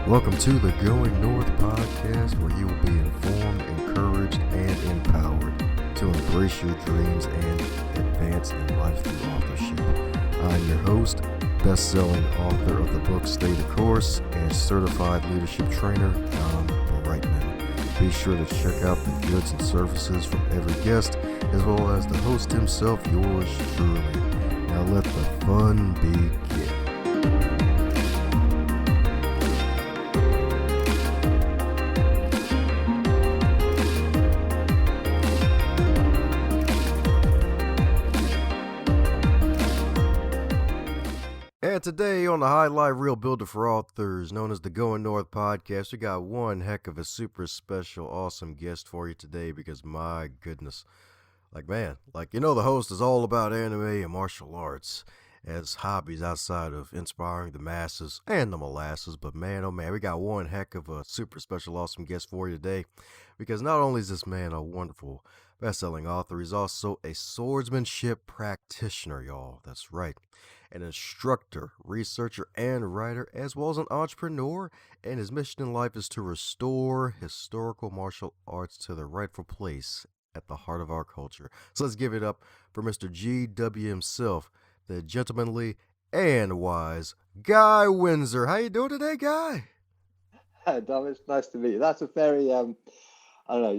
Welcome to the Going North podcast, where you will be informed, encouraged, and empowered to embrace your dreams and advance in life through authorship. I'm your host, best-selling author of the book Stay the Course and certified leadership trainer, Don Brightman. Be sure to check out the goods and services from every guest, as well as the host himself, yours truly. Now let the fun begin. And today on the Highlight Reel Builder for Authors, known as the Going North podcast, we got one heck of a super special, awesome guest for you today because my goodness, the host is all about anime and martial arts as hobbies outside of inspiring the masses and the molasses. But man, oh man, we got one heck of a super special, awesome guest for you today because not only is this man a wonderful best-selling author, he's also a swordsmanship practitioner, y'all. That's right. An instructor, researcher, and writer, as well as an entrepreneur, and his mission in life is to restore historical martial arts to their rightful place at the heart of our culture. So let's give it up for Mr. GW himself, the gentlemanly and wise Guy Windsor. How you doing today, Guy? Hi, Dom, it's nice to meet you. That's a very, I don't know,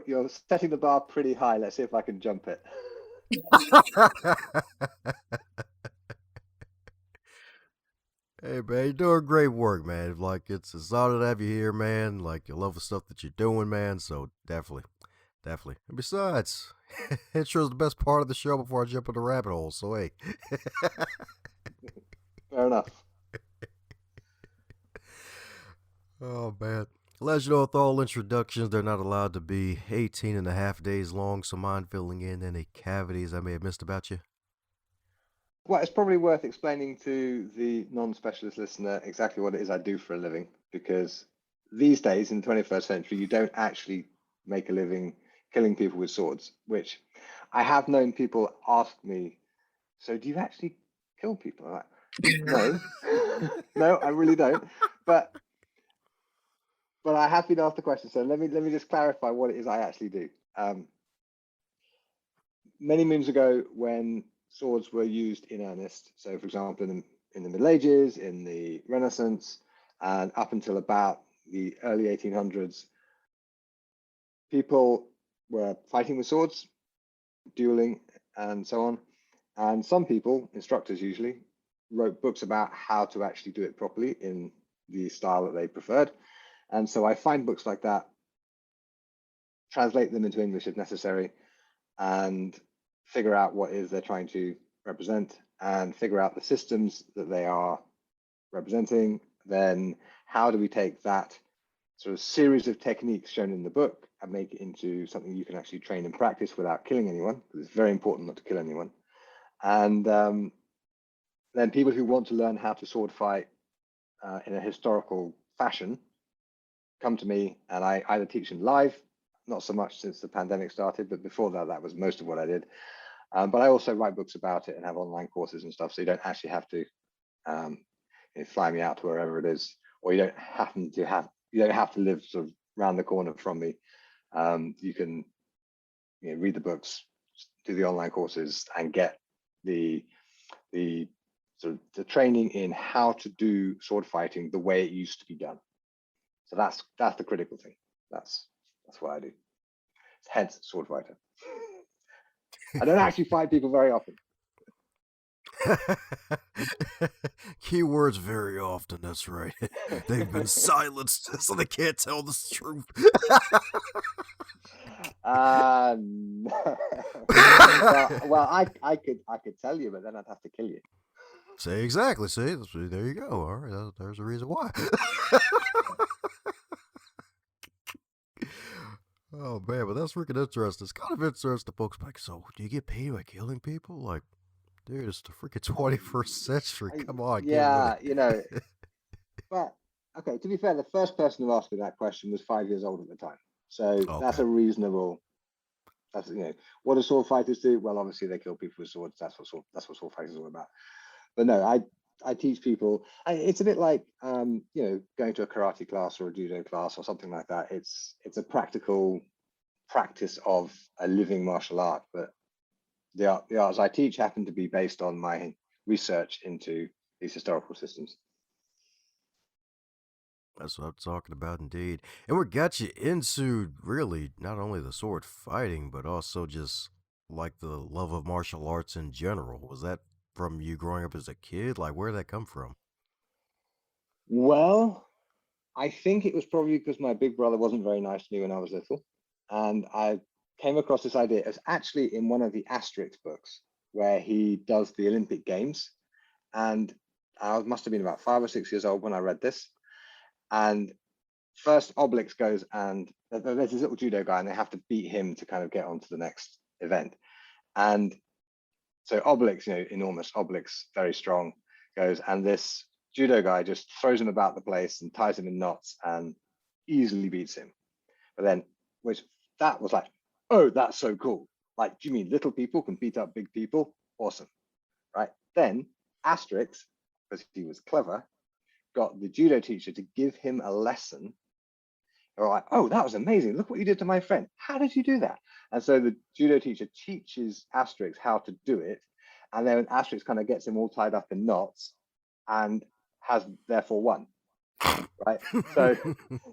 you're setting the bar pretty high. Let's see if I can jump it. Hey, man, you're doing great work, man. It's an honor to have you here, man. You love the stuff that you're doing, man. So definitely. And besides, intro's the best part of the show before I jump in the rabbit hole. So, hey. Fair enough. Oh, man. As you know, with all introductions, they're not allowed to be 18 and a half days long. So mind filling in any cavities I may have missed about you? Well, it's probably worth explaining to the non-specialist listener exactly what it is I do for a living, because these days in the 21st century, you don't actually make a living killing people with swords, which I have known people ask me, so do you actually kill people? I'm like, no, no, I really don't. But I have been asked the question, so let me just clarify what it is I actually do. Many moons ago, when swords were used in earnest, so for example, in the Middle Ages, in the Renaissance, and up until about the early 1800s, people were fighting with swords, dueling, and so on. And some people, instructors usually, wrote books about how to actually do it properly in the style that they preferred. And so I find books like that, translate them into English if necessary, and figure out what it is they're trying to represent and figure out the systems that they are representing. Then how do we take that sort of series of techniques shown in the book and make it into something you can actually train and practice without killing anyone, because it's very important not to kill anyone. And then people who want to learn how to sword fight in a historical fashion come to me, and I either teach them live, not so much since the pandemic started, but before that, that was most of what I did. But I also write books about it and have online courses and stuff, so you don't actually have to fly me out to wherever it is, or you don't have to live sort of around the corner from me. You can read the books, do the online courses, and get the sort of the training in how to do sword fighting the way it used to be done. So that's the critical thing. That's what I do. Hence, sword fighter. I don't actually fight people very often. Keywords very often, that's right. They've been silenced, so they can't tell the truth. Well, I could tell you, but then I'd have to kill you. Say exactly. See, there you go. All right, there's a reason why. Oh man, but that's freaking interesting. It's kind of interesting. Folks like, so do you get paid by killing people? Like, dude, it's the freaking 21st century. Come on, yeah, get with it. But okay, to be fair, the first person who asked me that question was 5 years old at the time, so okay. That's a reasonable. That's what do sword fighters do? Well, obviously they kill people with swords. That's what sword fighting is all about. But no, I teach people. It's a bit like going to a karate class or a judo class or something like that. It's a practical practice of a living martial art. But the arts I teach happen to be based on my research into these historical systems. That's what I'm talking about, indeed. And what got you into really not only the sword fighting, but also just like the love of martial arts in general? Was that from you growing up as a kid? Like, where did that come from? Well, I think it was probably because my big brother wasn't very nice to me when I was little. And I came across this idea. It's actually in one of the Asterix books where he does the Olympic Games. And I must have been about 5 or 6 years old when I read this. And first, Obelix goes and there's this little judo guy, and they have to beat him to kind of get on to the next event. And so Obelix, enormous, Obelix, very strong, goes, and this judo guy just throws him about the place and ties him in knots and easily beats him. But then, which that was like, oh, that's so cool. Like, do you mean little people can beat up big people? Awesome, right? Then Asterix, because he was clever, got the judo teacher to give him a lesson. They're like, oh, that was amazing. Look what you did to my friend. How did you do that? And so the judo teacher teaches Asterix how to do it. And then Asterix kind of gets him all tied up in knots and has therefore won. Right. So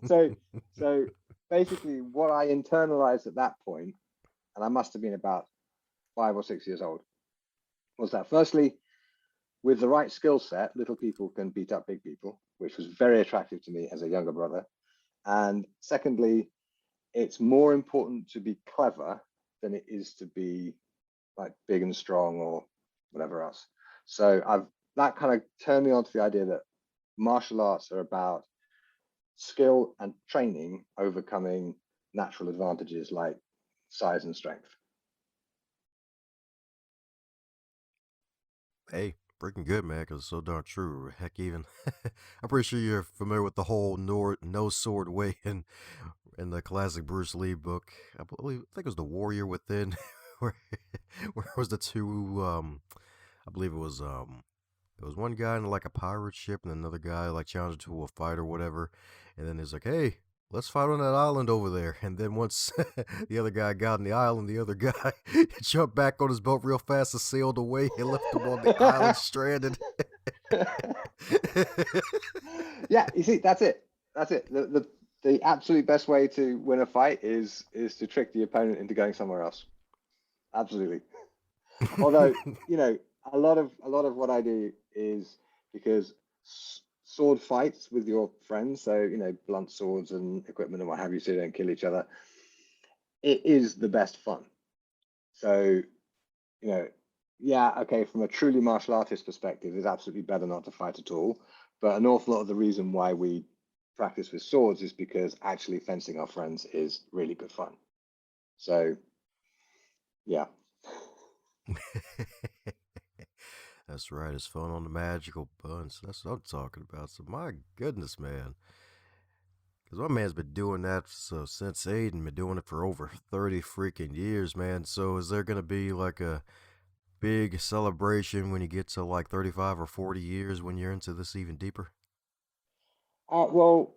so so basically what I internalized at that point, and I must have been about 5 or 6 years old, was that firstly, with the right skill set, little people can beat up big people, which was very attractive to me as a younger brother. And secondly, it's more important to be clever than it is to be like big and strong or whatever else. So that kind of turned me on to the idea that martial arts are about skill and training overcoming natural advantages like size and strength. Hey, freaking good, man, because it's so darn true. Heck, even I'm pretty sure you're familiar with the whole no sword way in the classic Bruce Lee book. I think it was The Warrior Within, where where it was the two. I believe it was one guy in like a pirate ship, and another guy like challenged to a fight or whatever. And then he's like, "Hey, let's fight on that island over there." And then once the other guy got on the island, the other guy jumped back on his boat real fast and sailed away and left him on the island stranded. Yeah, you see, that's it. That's it. The absolute best way to win a fight is to trick the opponent into going somewhere else. Absolutely. Although, a lot of what I do is because sword fights with your friends, so blunt swords and equipment and what have you, so you don't kill each other. It is the best fun. So, you know, yeah, okay, from a truly martial artist perspective, it's absolutely better not to fight at all. But an awful lot of the reason why we practice with swords is because actually fencing our friends is really good fun. So, yeah. That's right. It's fun on the magical buns. That's what I'm talking about. So my goodness, man. Because my man's been doing that since Aiden, been doing it for over 30 freaking years, man. So is there going to be like a big celebration when you get to like 35 or 40 years when you're into this even deeper? Well,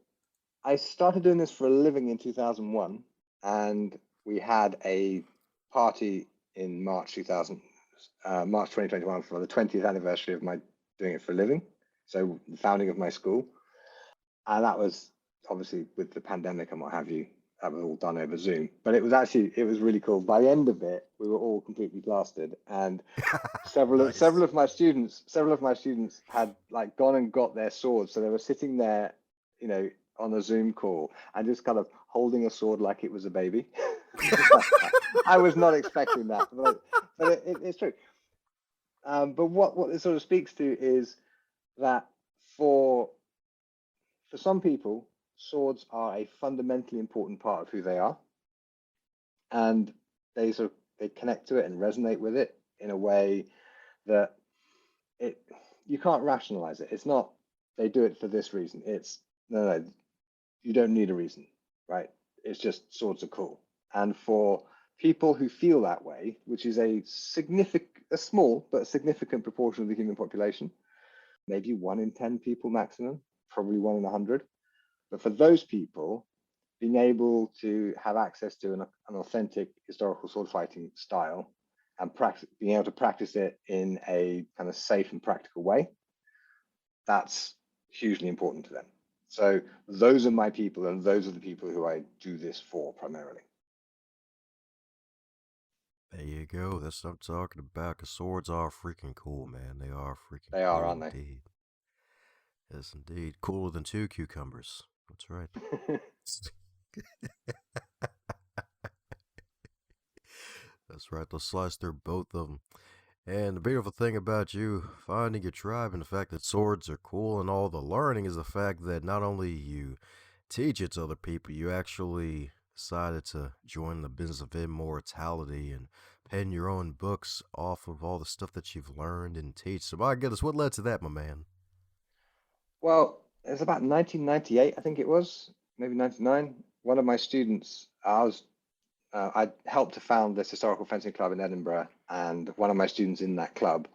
I started doing this for a living in 2001, and we had a party in March 2021 for the 20th anniversary of my doing it for a living. So the founding of my school, and that was obviously with the pandemic and what have you. That was all done over Zoom, but it was really cool. By the end of it, we were all completely blasted, and several of Nice. several of my students had like gone and got their swords, so they were sitting there, you know, on a Zoom call and just kind of holding a sword like it was a baby. I was not expecting that, but it's true. But what it sort of speaks to is that for for some people, swords are a fundamentally important part of who they are, and they connect to it and resonate with it in a way that it you can't rationalize it. It's not they do it for this reason. It's no, you don't need a reason, right? It's just swords are cool. And for people who feel that way, which is a small but significant proportion of the human population, maybe 1 in 10 people maximum, probably 1 in 100. But for those people, being able to have access to an authentic historical sword fighting style and being able to practice it in a kind of safe and practical way, that's hugely important to them. So those are my people, and those are the people who I do this for primarily. There you go. That's what I'm talking about. Cause swords are freaking cool, man. They are freaking They are, cool aren't indeed. Yes, indeed. Cooler than 2 cucumbers. That's right. they? That's right. They'll slice through both of them. And the beautiful thing about you finding your tribe and the fact that swords are cool and all the learning is the fact that not only you teach it to other people, you actually decided to join the business of immortality and pen your own books off of all the stuff that you've learned and teach. So my goodness, what led to that, my man? Well, it's about 1998, I think it was, maybe 99. One of my students, I helped to found this historical fencing club in Edinburgh, and one of my students in that club,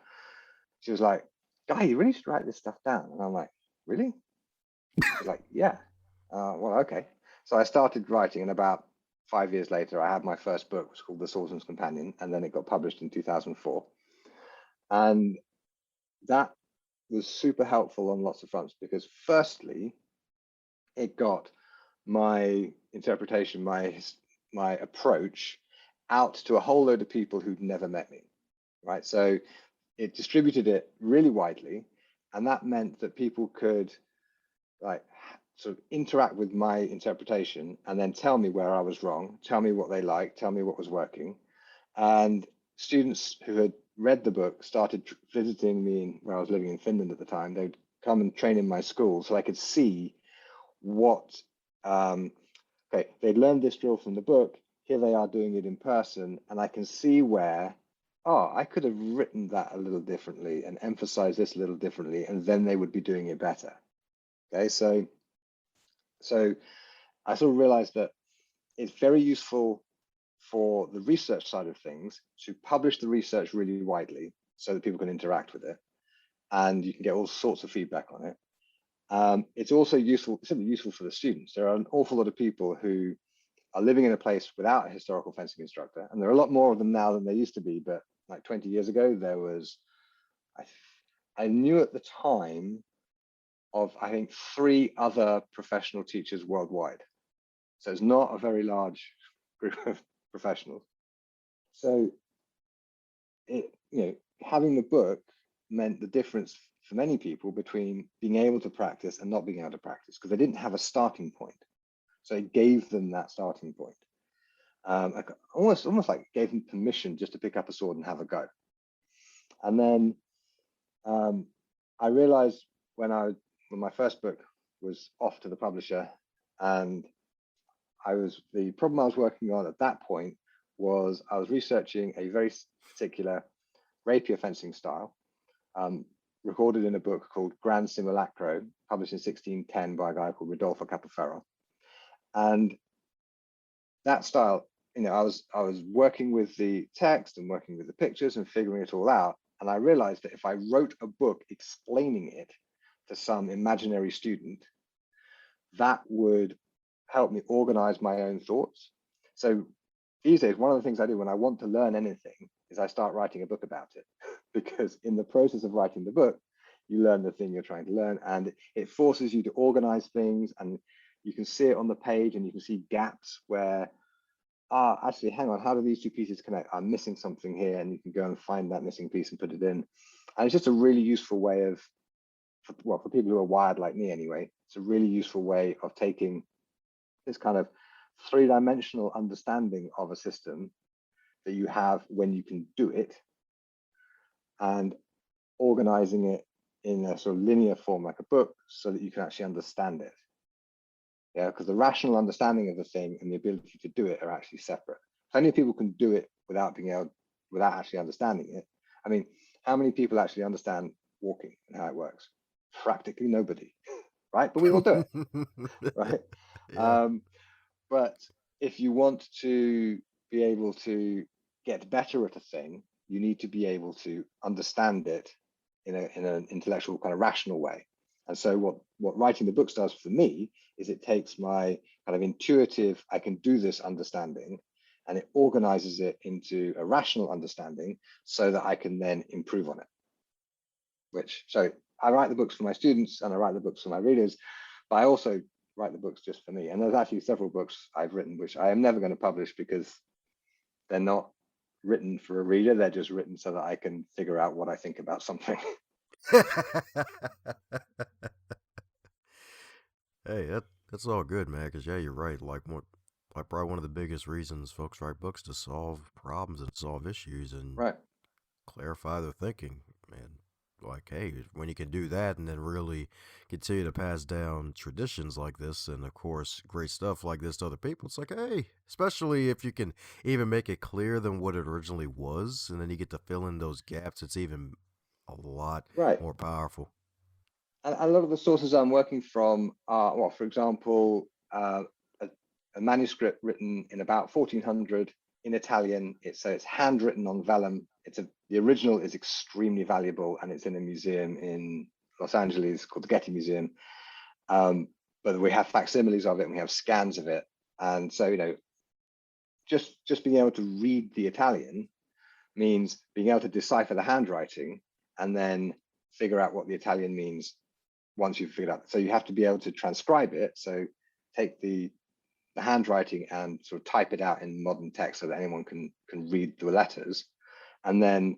she was like, "Guy, you really should write this stuff down." And I'm like, "Really?" She's like, "Yeah." Well, okay. So I started writing, and about 5 years later, I had my first book, which was called The Swordsman's Companion, and then it got published in 2004. And that was super helpful on lots of fronts because, firstly, it got my interpretation, my approach out to a whole load of people who'd never met me, right? So it distributed it really widely, and that meant that people could like sort of interact with my interpretation and then tell me where I was wrong, tell me what they liked, tell me what was working. And students who had read the book started visiting me where I was living in Finland at the time. They'd come and train in my school so I could see what okay, they learned this drill from the book. Here they are doing it in person, and I can see where, oh, I could have written that a little differently and emphasized this a little differently, and then they would be doing it better. Okay, so I sort of realized that it's very useful for the research side of things to publish the research really widely so that people can interact with it, and you can get all sorts of feedback on it. It's also useful, simply useful for the students. There are an awful lot of people who are living in a place without a historical fencing instructor, and there are a lot more of them now than there used to be. But like 20 years ago, there was, I knew at the time of I think 3 other professional teachers worldwide. So it's not a very large group of professionals. So having the book meant the difference for many people between being able to practice and not being able to practice because they didn't have a starting point. So it gave them that starting point. Almost like gave them permission just to pick up a sword and have a go. And then I realized when my first book was off to the publisher, and the problem I was working on at that point was I was researching a very particular rapier fencing style, recorded in a book called Grand Simulacro, published in 1610 by a guy called Rodolfo Capoferro. And that style, I was working with the text and working with the pictures and figuring it all out. And I realized that if I wrote a book explaining it to some imaginary student, that would help me organize my own thoughts. So these days, one of the things I do when I want to learn anything is I start writing a book about it. Because in the process of writing the book, you learn the thing you're trying to learn, and it forces you to organize things, and you can see it on the page, and you can see gaps where, actually, hang on, how do these 2 pieces connect? I'm missing something here, and you can go and find that missing piece and put it in. And it's just a really useful way of, for people who are wired like me anyway, it's a really useful way of taking this kind of 3-dimensional understanding of a system that you have when you can do it and organizing it in a sort of linear form like a book so that you can actually understand it. Yeah, because the rational understanding of the thing and the ability to do it are actually separate. Plenty of people can do it without actually understanding it. I mean, how many people actually understand walking and how it works? Practically nobody, right? But we all do it, right? Yeah. But if you want to be able to get better at a thing, you need to be able to understand it in an intellectual kind of rational way. And so what writing the books does for me is it takes my kind of intuitive, I can do this understanding, and it organizes it into a rational understanding so that I can then improve on it. So I write the books for my students and I write the books for my readers, but I also write the books just for me. And there's actually several books I've written which I am never going to publish because they're not written for a reader. They're just written so that I can figure out what I think about something. Hey, that's all good, man. Because yeah, you're right. Like probably one of the biggest reasons folks write books to solve problems and solve issues and Right. clarify their thinking. And like, hey, when you can do that and then really continue to pass down traditions like this and of course great stuff like this to other people, it's like, hey, especially if you can even make it clearer than what it originally was, and then you get to fill in those gaps, it's even a lot Right. more powerful. And a lot of the sources I'm working from are, well, for example, a, a manuscript written in about 1400 in Italian. It's handwritten on vellum. The original is extremely valuable, and it's in a museum in Los Angeles called the Getty Museum. But we have facsimiles of it, and we have scans of it, and so just being able to read the Italian means being able to decipher the handwriting and then figure out what the Italian means once you've figured out. So you have to be able to transcribe it. So take the handwriting and sort of type it out in modern text so that anyone can read the letters, and then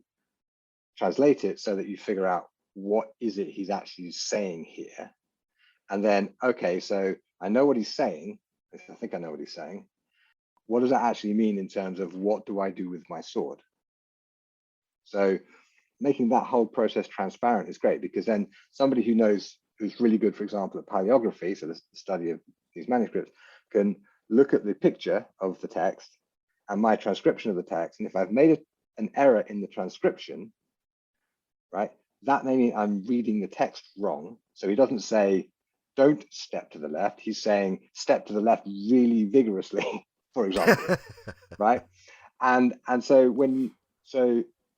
translate it so that you figure out what is it he's actually saying here. And then, okay, so I know what he's saying. I think I know what he's saying. What does that actually mean in terms of what do I do with my sword? So making that whole process transparent is great, because then somebody who's really good, for example, at paleography, so the study of these manuscripts, can look at the picture of the text and my transcription of the text. And if I've made an error in the transcription, right, that may mean I'm reading the text wrong. So he doesn't say, don't step to the left. He's saying, step to the left really vigorously, for example, right? And so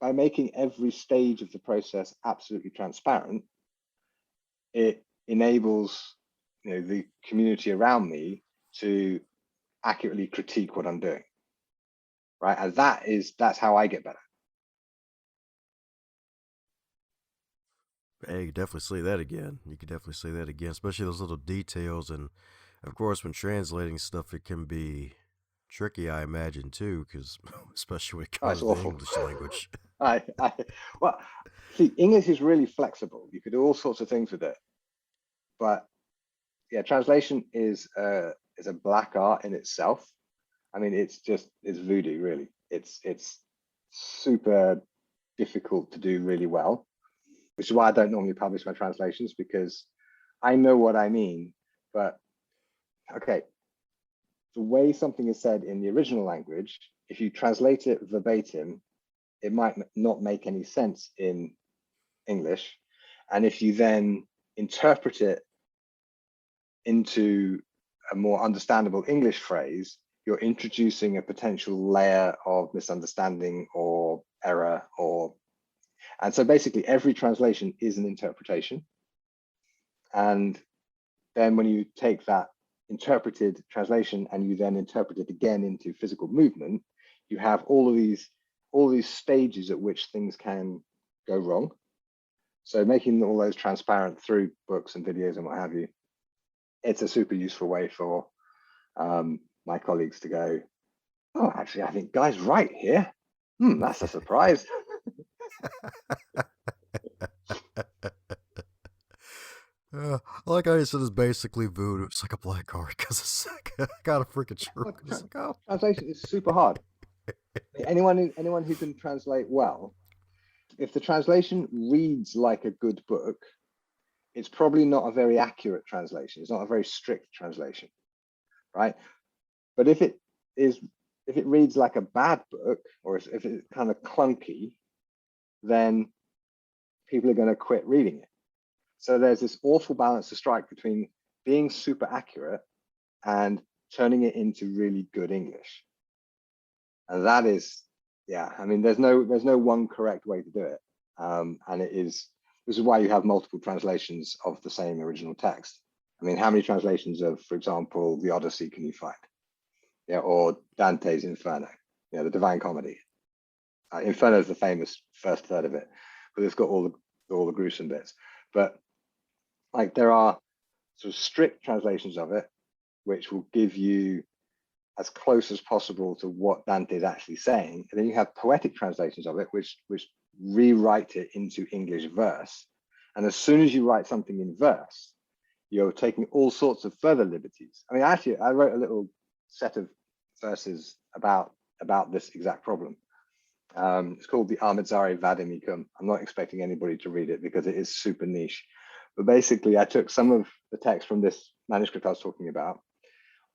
by making every stage of the process absolutely transparent, it enables the community around me to accurately critique what I'm doing, right? And that's how I get better. Hey, you definitely say that again. You could definitely say that again, especially those little details. And of course, when translating stuff, it can be tricky, I imagine, too, because especially when it Oh, it's comes to the awful. English language. Well, see, English is really flexible. You could do all sorts of things with it, but yeah, translation is a black art in itself. I mean, it's voodoo, really. It's super difficult to do really well, which is why I don't normally publish my translations, because I know what I mean. But okay, the way something is said in the original language, if you translate it verbatim, it might not make any sense in English. And if you then interpret it into a more understandable English phrase, you're introducing a potential layer of misunderstanding or error, and so basically every translation is an interpretation. And then when you take that interpreted translation and you then interpret it again into physical movement, you have all these stages at which things can go wrong. So making all those transparent through books and videos and what have you, it's a super useful way for my colleagues to go, oh, actually, I think Guy's right here. That's a surprise. Like I said, it's basically voodoo. It's like a black art because it's like, kind of freaking true. It's like, oh. Translation is super hard. Anyone who can translate well, if the translation reads like a good book, it's probably not a very accurate translation. It's not a very strict translation, right? But if it reads like a bad book, or if it's kind of clunky, then people are going to quit reading it. So there's this awful balance to strike between being super accurate and turning it into really good English. And that is, yeah, I mean, there's no one correct way to do it. And it is This is why you have multiple translations of the same original text. I mean, how many translations of, for example, the Odyssey can you find? Yeah, or Dante's Inferno, the Divine Comedy. Inferno is the famous first third of it, but it's got all the gruesome bits. But like there are sort of strict translations of it, which will give you as close as possible to what Dante is actually saying. And then you have poetic translations of it, which rewrite it into English verse. And as soon as you write something in verse, you're taking all sorts of further liberties. I mean, actually, I wrote a little set of verses about this exact problem. It's called the Armidzare Vademecum. I'm not expecting anybody to read it because it is super niche. But basically, I took some of the text from this manuscript I was talking about,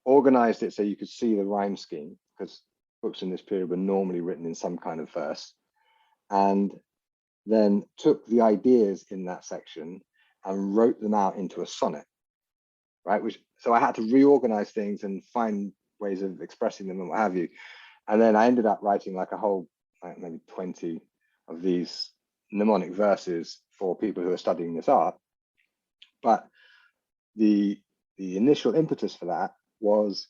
organized it so you could see the rhyme scheme, because books in this period were normally written in some kind of verse, and then took the ideas in that section and wrote them out into a sonnet, right? So I had to reorganize things and find ways of expressing them and what have you. And then I ended up writing like a whole, like maybe 20 of these mnemonic verses for people who are studying this art. But the initial impetus for that was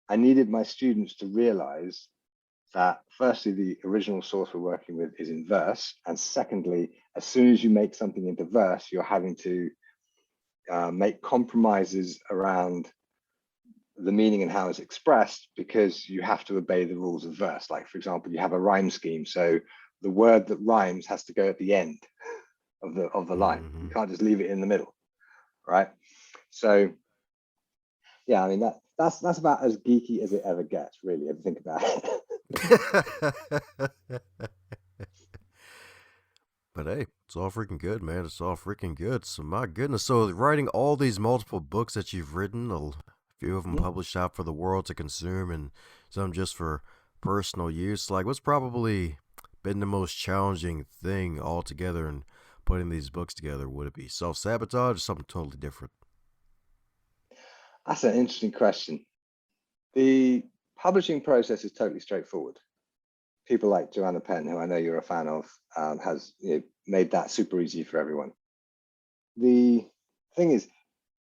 I needed my students to realize that firstly, the original source we're working with is in verse. And secondly, as soon as you make something into verse, you're having to make compromises around the meaning and how it's expressed, because you have to obey the rules of verse. Like, for example, you have a rhyme scheme. So the word that rhymes has to go at the end of the line. Mm-hmm. You can't just leave it in the middle, right? So yeah, I mean, that's about as geeky as it ever gets, really, if you think about it. But hey, it's all freaking good, man. It's all freaking good. So my goodness. So writing all these multiple books that you've written, a few of them published out for the world to consume and some just for personal use. Like, what's probably been the most challenging thing altogether in putting these books together? Would it be self-sabotage or something totally different? That's an interesting question. The publishing process is totally straightforward. People like Joanna Penn, who I know you're a fan of, has made that super easy for everyone. The thing is,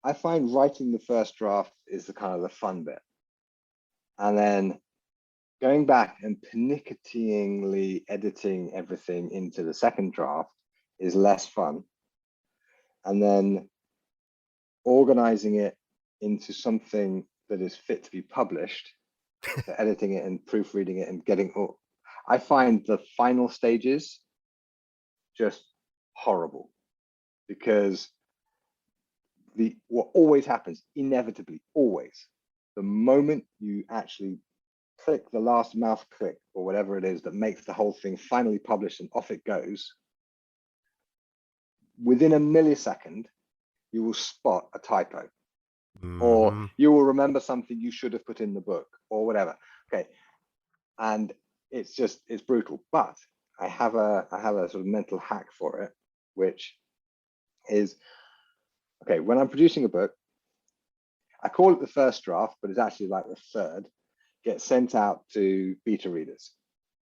I find writing the first draft is the kind of the fun bit. And then going back and pernickettyingly editing everything into the second draft is less fun. And then organizing it into something that is fit to be published, so editing it and proofreading it and getting all, I find the final stages just horrible, because what always happens, inevitably, always, the moment you actually click the last mouth click or whatever it is that makes the whole thing finally published and off it goes, within a millisecond, you will spot a typo. Mm-hmm. Or you will remember something you should have put in the book or whatever. Okay. And it's brutal. But I have a sort of mental hack for it, which is, okay, when I'm producing a book, I call it the first draft, but it's actually like the third, gets sent out to beta readers,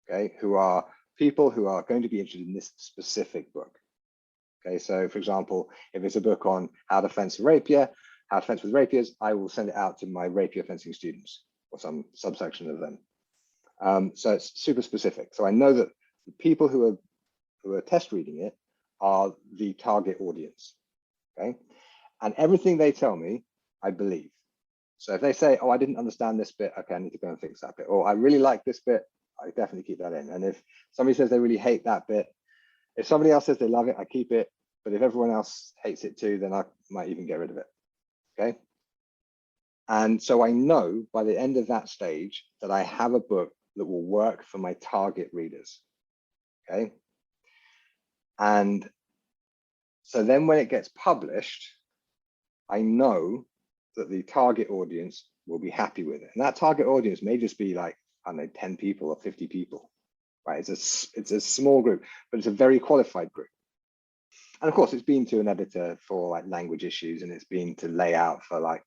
okay, who are people who are going to be interested in this specific book. Okay, so for example, if it's a book on how to fence a rapier, how to fence with rapiers, I will send it out to my rapier fencing students or some subsection of them. So it's super specific. So I know that the people who are test reading it are the target audience. Okay, and everything they tell me, I believe. So if they say, "Oh, I didn't understand this bit," okay, I need to go and fix that bit. Or I really like this bit, I definitely keep that in. And if somebody says they really hate that bit, if somebody else says they love it, I keep it. But if everyone else hates it too, then I might even get rid of it. Okay. And so I know by the end of that stage that I have a book that will work for my target readers. Okay. And so then when it gets published, I know that the target audience will be happy with it. And that target audience may just be like, I don't know, 10 people or 50 people, right? It's a small group, but it's a very qualified group. And of course, it's been to an editor for like language issues, and it's been to layout for like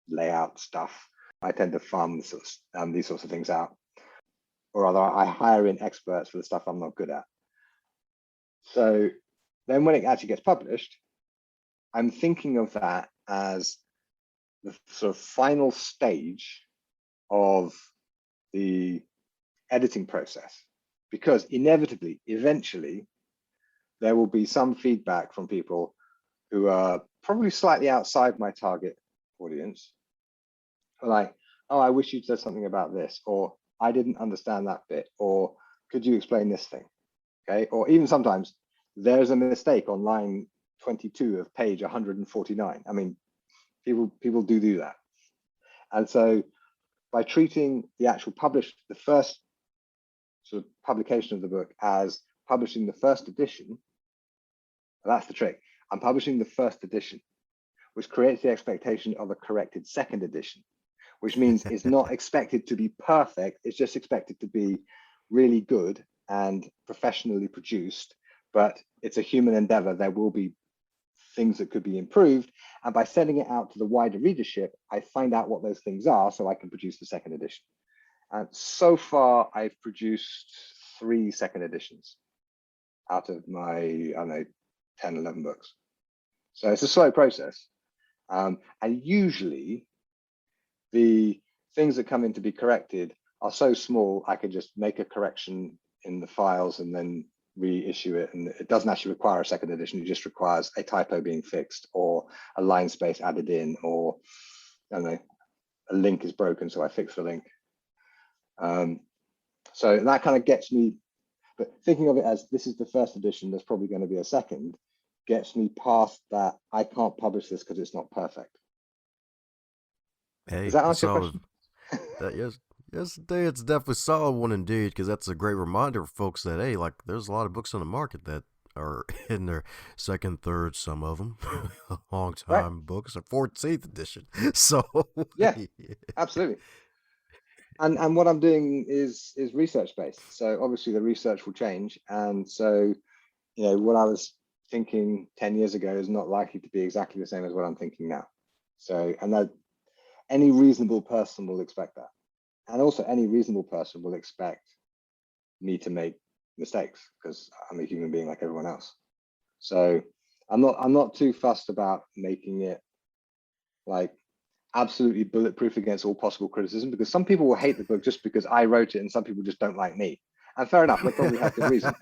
layout stuff. I tend to farm these sorts of things out, or rather, I hire in experts for the stuff I'm not good at. So then when it actually gets published, I'm thinking of that as the sort of final stage of the editing process, because inevitably, eventually, there will be some feedback from people who are probably slightly outside my target audience, like, oh, I wish you'd said something about this, or I didn't understand that bit, or could you explain this thing? Okay, or even sometimes there's a mistake on line 22 of page 149. I mean, people do that. And so by treating the actual the first sort of publication of the book as publishing the first edition, that's the trick. I'm publishing the first edition, which creates the expectation of a corrected second edition, which means it's not expected to be perfect. It's just expected to be really good and professionally produced, but it's a human endeavor. There will be things that could be improved. And by sending it out to the wider readership, I find out what those things are so I can produce the second edition. And so far, I've produced 3 second editions out of my, I don't know, 10, 11 books. So it's a slow process. And usually the things that come in to be corrected are so small, I can just make a correction in the files and then reissue it. And it doesn't actually require a second edition. It just requires a typo being fixed or a line space added in, or I don't know, a link is broken, so I fix the link. So that kind of gets me, but thinking of it as this is the first edition, there's probably going to be a second, gets me past that. I can't publish this because it's not perfect. Hey, Does that a answer your solid. question? Yes, yes, it's definitely a solid one indeed, because that's a great reminder for folks that hey, like there's a lot of books on the market that are in their second, third, some of them, long Right. time books, or 14th edition. So Yeah, absolutely. And what I'm doing is research based. So obviously the research will change. And so, you know, what I was thinking 10 years ago is not likely to be exactly the same as what I'm thinking now. So, and that any reasonable person will expect that. And also any reasonable person will expect me to make mistakes because I'm a human being like everyone else. So I'm not too fussed about making it like absolutely bulletproof against all possible criticism, because some people will hate the book just because I wrote it and some people just don't like me. And fair enough, they probably have good reason.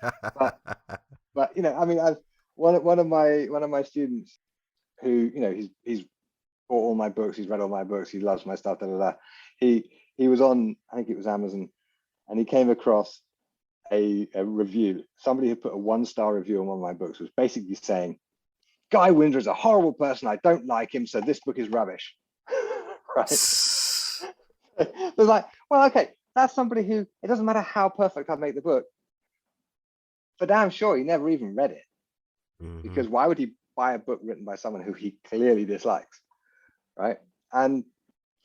But you know, I mean, I've one of my students who, you know, he's bought all my books, he's read all my books, he loves my stuff, da, da, da. He was on, I think it was Amazon, and he came across a review. Somebody had put a 1-star review on one of my books, was basically saying, Guy Windsor is a horrible person, I don't like him, so this book is rubbish. Right? It's like, well, okay, that's somebody who, it doesn't matter how perfect I make the book, for damn sure he never even read it. Because why would he buy a book written by someone who he clearly dislikes, right? And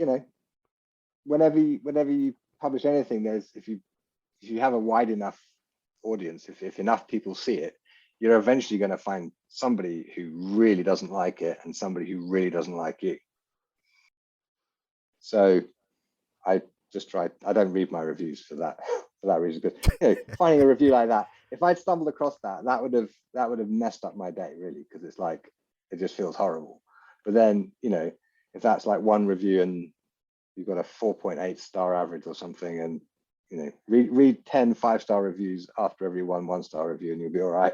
you know, whenever you publish anything, there's if you have a wide enough audience, if enough people see it, you're eventually going to find somebody who really doesn't like it and somebody who really doesn't like you. So I just try. I don't read my reviews for that reason. Because you know, finding a review like that, if I'd stumbled across that, that would have messed up my day really, because it's like it just feels horrible. But then, you know, if that's like one review and you've got a 4.8 star average or something, and you know, read 10 5-star reviews after every 1-star review, and you'll be all right.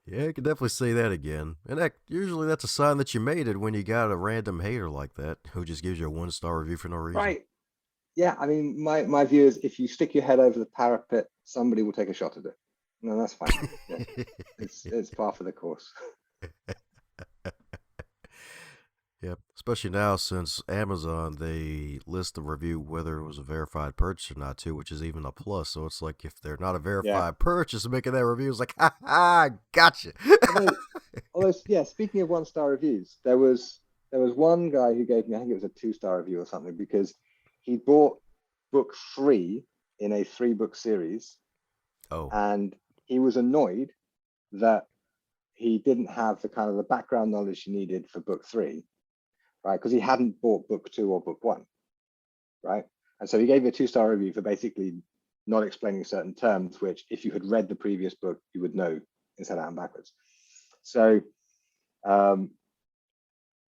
Yeah, you can definitely say that again. And usually that's a sign that you made it when you got a random hater like that who just gives you a 1-star review for no reason. Right. Yeah, I mean, my view is if you stick your head over the parapet, somebody will take a shot at it. No, that's fine. Yeah. It's par for the course. Yep. Especially now since Amazon, they list the review whether it was a verified purchase or not too, which is even a plus. So it's like if they're not a Yeah. verified purchase, making that review is like, ha ha, gotcha. Although, yeah, speaking of 1-star reviews, there was one guy who gave me, I think it was a 2-star review or something, because he bought book 3 in a 3-book series. Oh. And he was annoyed that he didn't have the kind of the background knowledge he needed for book 3, right? Because he hadn't bought book 2 or book 1, right? And so he gave me a 2-star review for basically not explaining certain terms, which if you had read the previous book, you would know inside out and backwards. So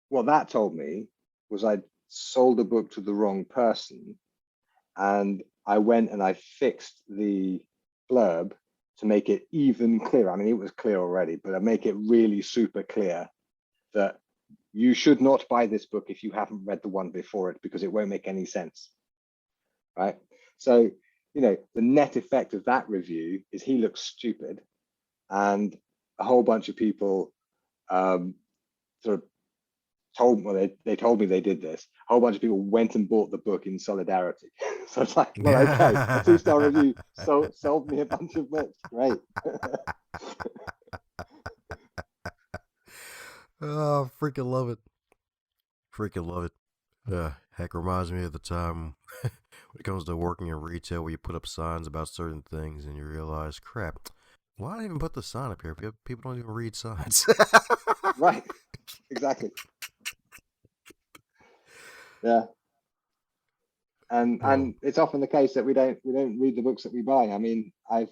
what that told me was I'd sold a book to the wrong person, and I went and I fixed the blurb to make it even clearer. I mean, it was clear already, but I make it really super clear that you should not buy this book if you haven't read the one before it, because it won't make any sense, right? So, you know, the net effect of that review is he looks stupid, and a whole bunch of people sort of told, well, they told me they did this. A whole bunch of people went and bought the book in solidarity. So it's like, well, okay, a 2-star review sold me a bunch of books. Great. Oh, freaking love it. Freaking love it. Heck, reminds me of the time when it comes to working in retail where you put up signs about certain things and you realize, crap, why did I even put the sign up here? People don't even read signs. Right. Exactly. Yeah. And it's often the case that we don't read the books that we buy. I mean, I've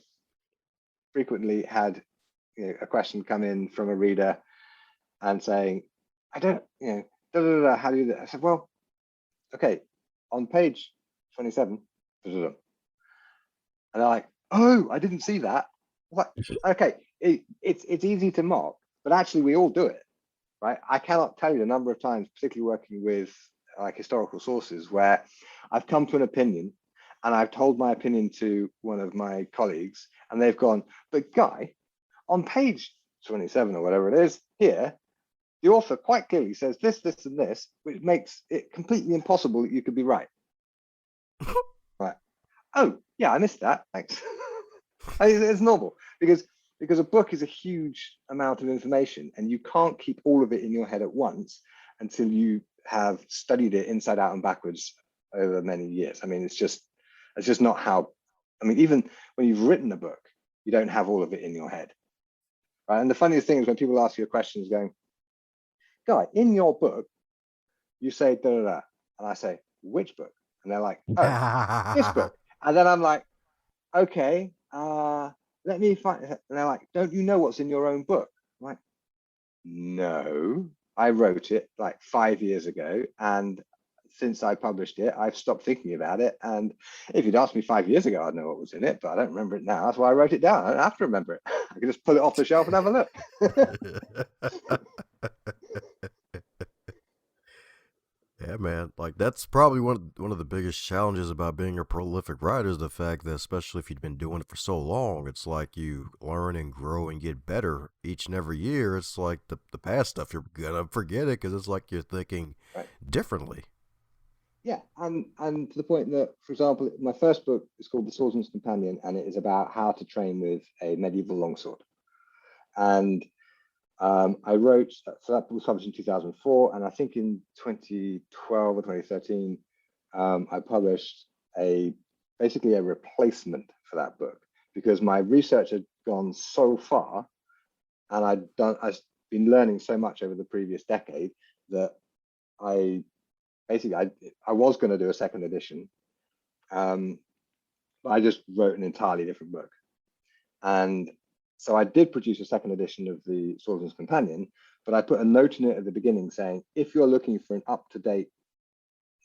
frequently had, you know, a question come in from a reader and saying, I don't, you know, how do you do that? I said, well, okay, on page 27, and they're like, oh, I didn't see that. What? Okay, it's easy to mock, but actually we all do it, right? I cannot tell you the number of times, particularly working with like historical sources, where I've come to an opinion and I've told my opinion to one of my colleagues, and they've gone, but Guy, on page 27 or whatever it is here, the author quite clearly says this, this, and this, which makes it completely impossible that you could be right. Right. Oh, yeah, I missed that. Thanks. It's normal because a book is a huge amount of information, and you can't keep all of it in your head at once until you have studied it inside out and backwards over many years. I mean, it's just not how. I mean, even when you've written a book, you don't have all of it in your head, right? And the funniest thing is when people ask you questions, going, Guy, in your book, you say da da da, and I say, which book? And they're like, oh, this book. And then I'm like, okay, let me find. And they're like, don't you know what's in your own book? I'm like, no, I wrote it like 5 years ago, and since I published it, I've stopped thinking about it. And if you'd asked me 5 years ago, I'd know what was in it, but I don't remember it now. That's why I wrote it down. I don't have to remember it. I can just pull it off the shelf and have a look. Yeah, man. Like that's probably one of the biggest challenges about being a prolific writer is the fact that, especially if you've been doing it for so long, it's like you learn and grow and get better each and every year. It's like the past stuff you're gonna forget it because it's like you're thinking Right. differently. Yeah, and to the point that, for example, my first book is called The Swordsman's Companion, and it is about how to train with a medieval longsword. And I wrote, so that was published in 2004, and I think in 2012 or 2013, I published basically a replacement for that book, because my research had gone so far, and I've been learning so much over the previous decade that I was going to do a second edition, but I just wrote an entirely different book. And so I did produce a second edition of the Swordsman's Companion, but I put a note in it at the beginning saying, if you're looking for an up-to-date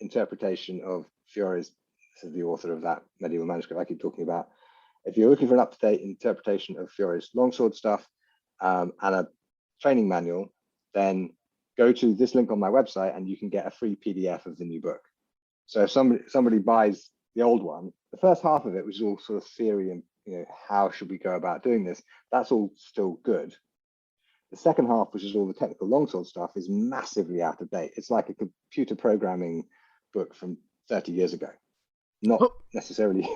interpretation of Fiore's, this is the author of that medieval manuscript I keep talking about, if you're looking for an up-to-date interpretation of Fiore's longsword stuff and a training manual, then go to this link on my website and you can get a free PDF of the new book. So if somebody buys the old one, the first half of it, which is all sort of theory and, you know, how should we go about doing this, that's all still good. The second half, which is all the technical longsword stuff, is massively out of date. It's like a computer programming book from 30 years ago. Not necessarily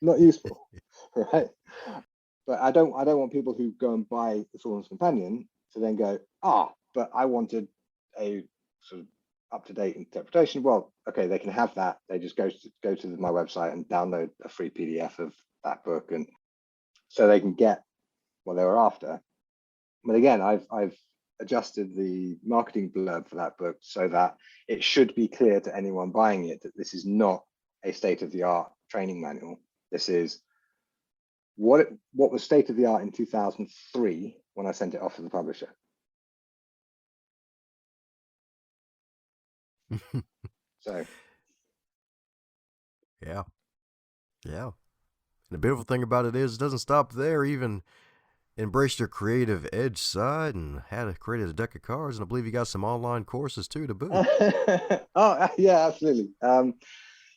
not useful, right? But I don't want people who go and buy the Swordsman's Companion to then go, but I wanted a sort of up-to-date interpretation. Well, okay, they can have that. They just go to my website and download a free PDF of that book, and so they can get what they were after. But again, I've adjusted the marketing blurb for that book so that it should be clear to anyone buying it that this is not a state-of-the-art training manual. This is what was state of the art in 2003 when I sent it off to the publisher. So Yeah. Yeah. And the beautiful thing about it is it doesn't stop there. Even embraced your creative edge side and created a deck of cards, and I believe you got some online courses too to boot. oh yeah, absolutely.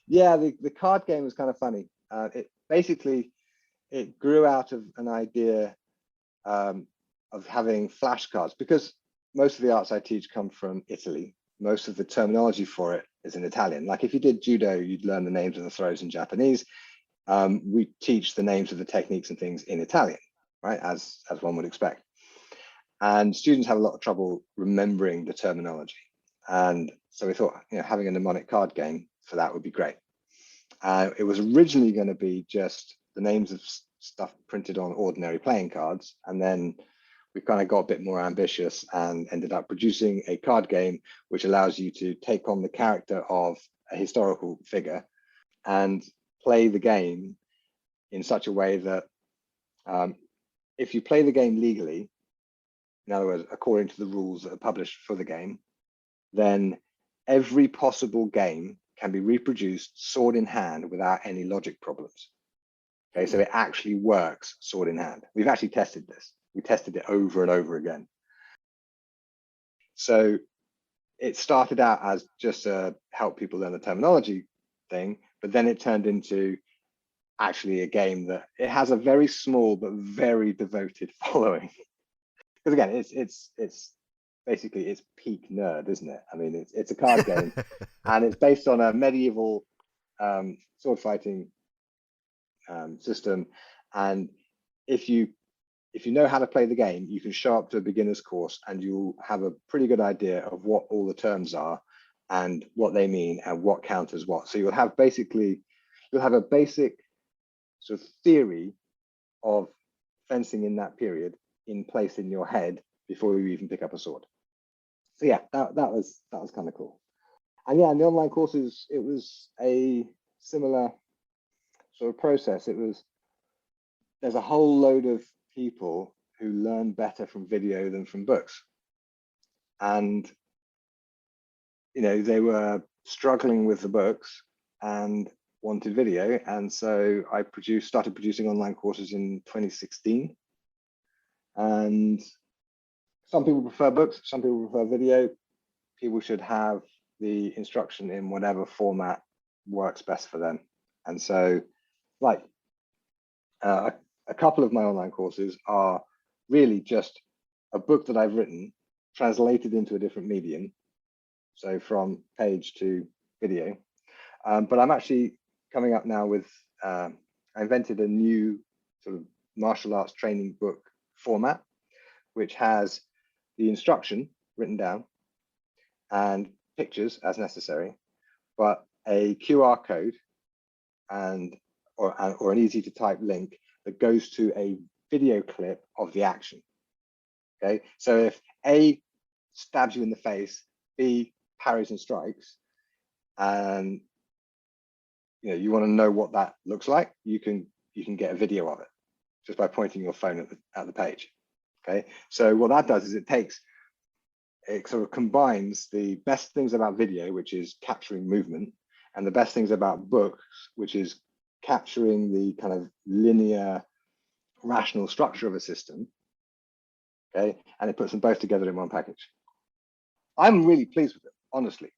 Yeah, the card game was kind of funny. It basically it grew out of an idea of having flashcards, because most of the arts I teach come from Italy. Most of the terminology for it is in Italian. Like if you did judo, you'd learn the names of the throws in Japanese. We teach the names of the techniques and things in Italian, right? As one would expect. And students have a lot of trouble remembering the terminology. And so we thought, having a mnemonic card game for that would be great. It was originally going to be just the names of stuff printed on ordinary playing cards. And then we kind of got a bit more ambitious and ended up producing a card game which allows you to take on the character of a historical figure and play the game in such a way that if you play the game legally, in other words, according to the rules that are published for the game, then every possible game can be reproduced sword in hand without any logic problems. Okay, so it actually works sword in hand. We've actually tested this. We tested it over and over again. So it started out as just a help people learn the terminology thing, but then it turned into actually a game that it has a very small but very devoted following. Because again, it's basically it's peak nerd, isn't it? I mean, it's a card game, and it's based on a medieval sword fighting system. And if you know how to play the game, you can show up to a beginner's course and you'll have a pretty good idea of what all the terms are and what they mean and what counters what. So you'll have a basic sort of theory of fencing in that period in place in your head before you even pick up a sword. So yeah, that was kind of cool. And yeah, in the online courses, it was a similar sort of process. There's a whole load of people who learn better from video than from books. And, they were struggling with the books and wanted video. And so I started producing online courses in 2016. And some people prefer books, some people prefer video. People should have the instruction in whatever format works best for them. And so, like, a couple of my online courses are really just a book that I've written, translated into a different medium, so from page to video. But I'm actually coming up now with, I invented a new sort of martial arts training book format, which has the instruction written down and pictures as necessary, but a QR code or an easy to type link that goes to a video clip of the action. Okay, so if A stabs you in the face, B parries and strikes, and you want to know what that looks like, you can get a video of it just by pointing your phone at the page. Okay, so what that does is it sort of combines the best things about video, which is capturing movement, and the best things about books, which is capturing the kind of linear, rational structure of a system. Okay, and it puts them both together in one package. I'm really pleased with it, honestly,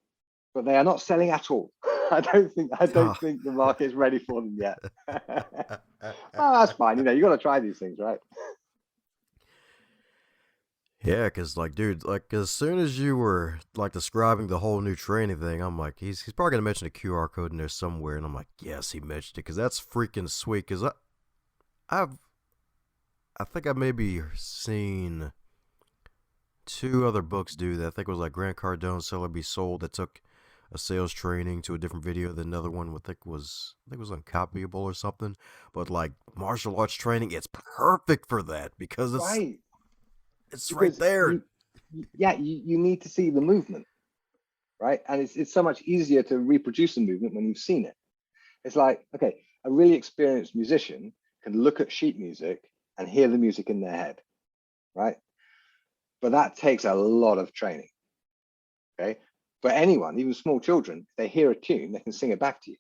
but they are not selling at all. I don't think the market is ready for them yet. Well, that's fine. You got to try these things, right? Yeah, because, like, dude, like, as soon as you were, like, describing the whole new training thing, I'm like, he's probably going to mention a QR code in there somewhere. And I'm like, yes, he mentioned it, because that's freaking sweet. Because I think I've maybe seen 2 other books do that. I think it was, like, Grant Cardone's Sell or Be Sold that took a sales training to a different video. Than another one, I think was Uncopyable or something. But, like, martial arts training, it's perfect for that because Right. It's right there. You need to see the movement, right? And it's so much easier to reproduce the movement when you've seen it. It's like, okay, a really experienced musician can look at sheet music and hear the music in their head, right? But that takes a lot of training. Okay. But anyone, even small children, if they hear a tune, they can sing it back to you.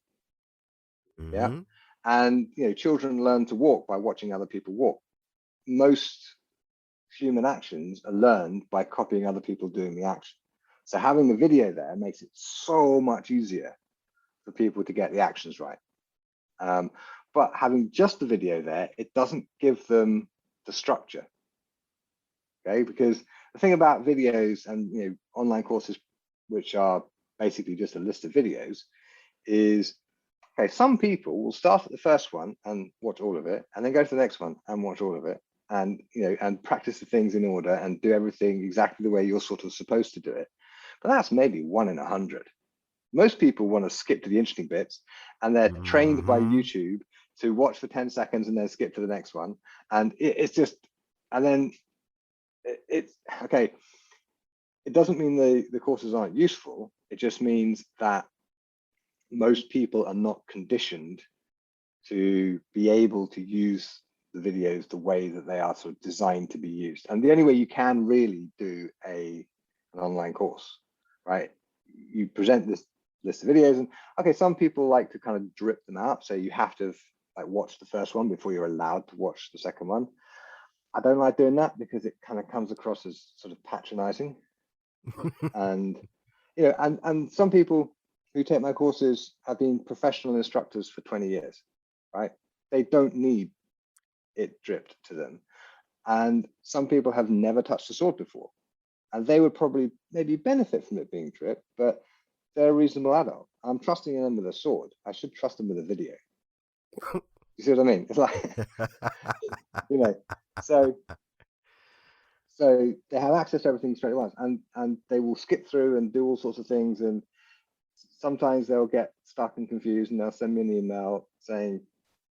Yeah. Mm-hmm. And children learn to walk by watching other people walk. Most human actions are learned by copying other people doing the action. So having the video there makes it so much easier for people to get the actions right. But having just the video there, it doesn't give them the structure. Okay, because the thing about videos and online courses, which are basically just a list of videos, is okay, some people will start at the first one and watch all of it, and then go to the next one and watch all of it, and and practice the things in order and do everything exactly the way you're sort of supposed to do it. But that's maybe 1 in 100. Most people want to skip to the interesting bits, and they're trained by Mm-hmm. YouTube to watch for 10 seconds and then skip to the next one. And it's just, and then it's okay. It doesn't mean the courses aren't useful. It just means that most people are not conditioned to be able to use the videos the way that they are sort of designed to be used. And the only way you can really do an online course, right? You present this list of videos, and okay, some people like to kind of drip them out, so you have to like watch the first one before you're allowed to watch the second one. I don't like doing that because it kind of comes across as sort of patronizing. And and some people who take my courses have been professional instructors for 20 years, right? They don't need it dripped to them. And some people have never touched a sword before, and they would probably maybe benefit from it being dripped, but they're a reasonable adult. I'm trusting them with a sword. I should trust them with a video. You see what I mean? It's like, you know, so so they have access to everything straight at once, and they will skip through and do all sorts of things. And sometimes they'll get stuck and confused, and they'll send me an email saying,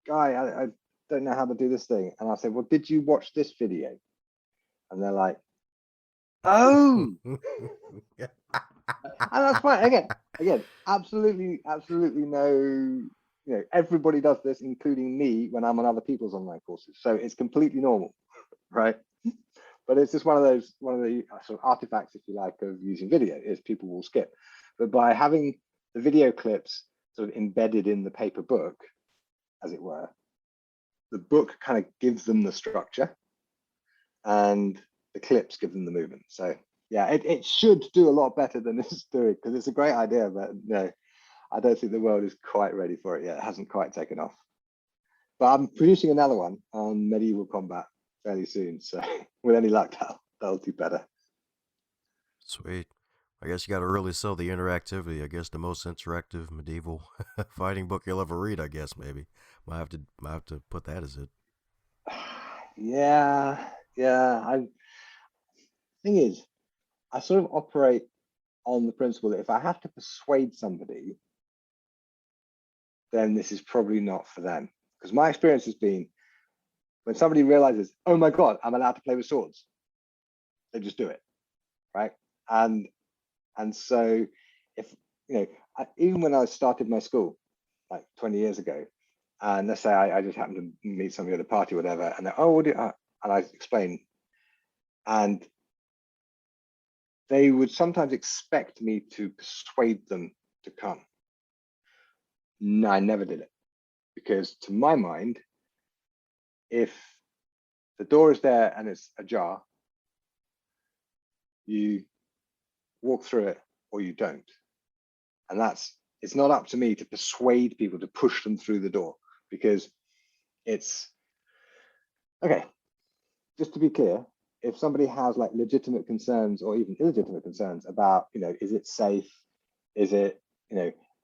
"Guy, I don't know how to do this thing." And I say, "Well, did you watch this video?" And they're like, "Oh," and that's fine. Again, absolutely no. Everybody does this, including me, when I'm on other people's online courses. So it's completely normal, right? But it's just one of the sort of artifacts, if you like, of using video is people will skip. But by having the video clips sort of embedded in the paper book, as it were, the book kind of gives them the structure, and the clips give them the movement. So yeah, it should do a lot better than it's doing, because it's a great idea, but no, I don't think the world is quite ready for it yet. It hasn't quite taken off. But I'm producing another one on medieval combat fairly soon. So with any luck, that'll do better. Sweet. I guess you got to really sell the interactivity. I guess the most interactive medieval fighting book you'll ever read. I guess maybe might have to put that as it. Yeah, yeah. Thing is, I sort of operate on the principle that if I have to persuade somebody, then this is probably not for them. Because my experience has been when somebody realizes, oh my God, I'm allowed to play with swords, they just do it, right? And so if even when I started my school like 20 years ago, and let's say I just happened to meet somebody at a party or whatever, and and I explain, and they would sometimes expect me to persuade them to come. No, I never did it, because to my mind, if the door is there and it's ajar, you walk through it or you don't. And it's not up to me to persuade people to push them through the door, because it's okay. Just to be clear, if somebody has like legitimate concerns or even illegitimate concerns about, is it safe? Is it,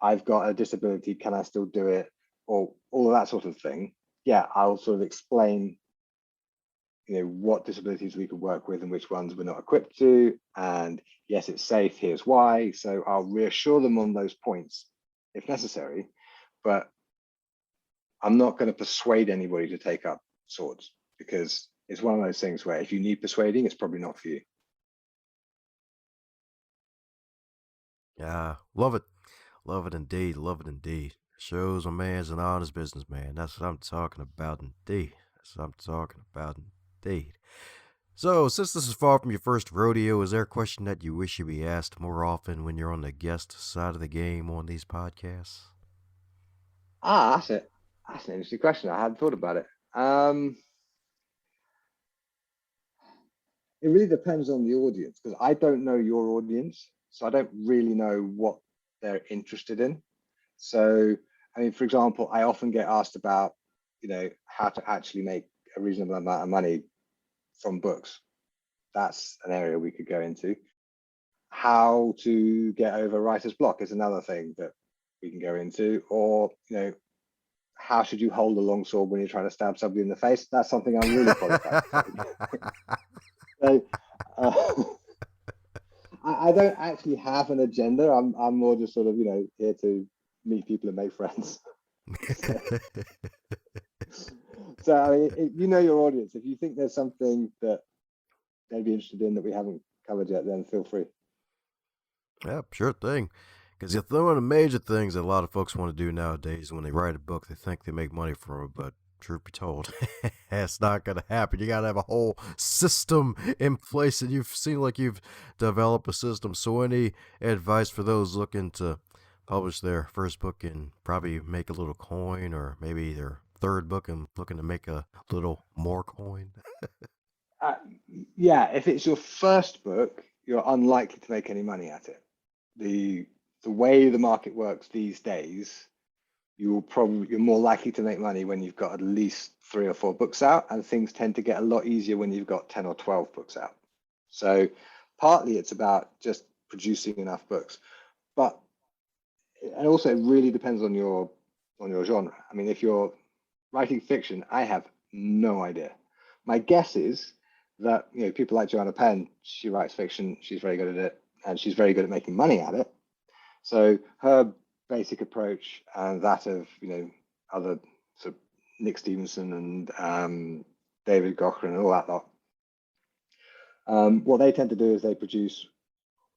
I've got a disability, can I still do it? Or all of that sort of thing. Yeah, I'll sort of explain, what disabilities we could work with and which ones we're not equipped to. And yes, it's safe, here's why. So I'll reassure them on those points if necessary, but I'm not going to persuade anybody to take up swords, because it's one of those things where if you need persuading, it's probably not for you. Yeah, love it indeed, love it indeed. Shows a man's an honest businessman. That's what I'm talking about indeed. That's what I'm talking about indeed. So, since this is far from your first rodeo, is there a question that you wish you be asked more often when you're on the guest side of the game on these podcasts? That's it. That's an interesting question. I hadn't thought about it. It really depends on the audience because I don't know your audience, so I don't really know what they're interested in. So, I mean, for example, I often get asked about, how to actually make a reasonable amount of money from books. That's an area we could go into. How to get over writer's block is another thing that we can go into. Or, how should you hold a long sword when you're trying to stab somebody in the face? That's something I'm really qualified to say. So, I don't actually have an agenda. I'm more just sort of, here to meet people and make friends. So I mean, you know your audience. If you think there's something that they'd be interested in that we haven't covered yet, then feel free. Yeah, sure thing. Because one of the major things that a lot of folks want to do nowadays when they write a book, they think they make money from it, but truth be told, it's not going to happen. You got to have a whole system in place, and you've seen like you've developed a system. So, any advice for those looking to publish their first book and probably make a little coin, or maybe their third book and looking to make a little more coin? Uh, yeah, if it's your first book, you're unlikely to make any money at it. The way the market works these days, you're more likely to make money when you've got at least 3 or 4 books out, and things tend to get a lot easier when you've got 10 or 12 books out. So partly it's about just producing enough books, but and also it really depends on your genre. I mean, if you're writing fiction, I have no idea. My guess is that people like Joanna Penn, she writes fiction, she's very good at it, and she's very good at making money at it. So her basic approach and that of other sort of Nick Stevenson and David Cochran and all that lot, what they tend to do is they produce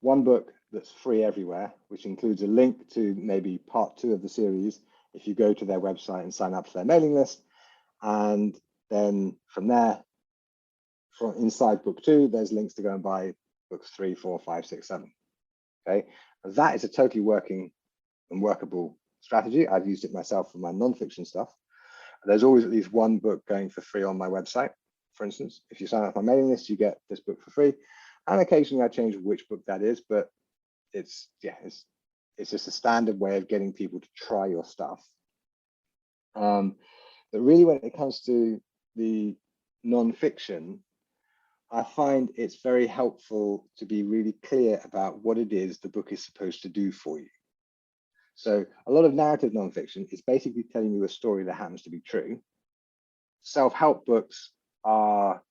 one book that's free everywhere, which includes a link to maybe part 2 of the series if you go to their website and sign up to their mailing list. And then from there, from inside book 2, there's links to go and buy books 3, 4, 5, 6, 7. Okay, that is a totally working and workable strategy. I've used it myself for my nonfiction stuff. There's always at least one book going for free on my website. For instance, if you sign up on my mailing list, you get this book for free. And occasionally I change which book that is, but it's just a standard way of getting people to try your stuff. But really, when it comes to the nonfiction, I find it's very helpful to be really clear about what it is the book is supposed to do for you. So a lot of narrative nonfiction is basically telling you a story that happens to be true. Self-help books are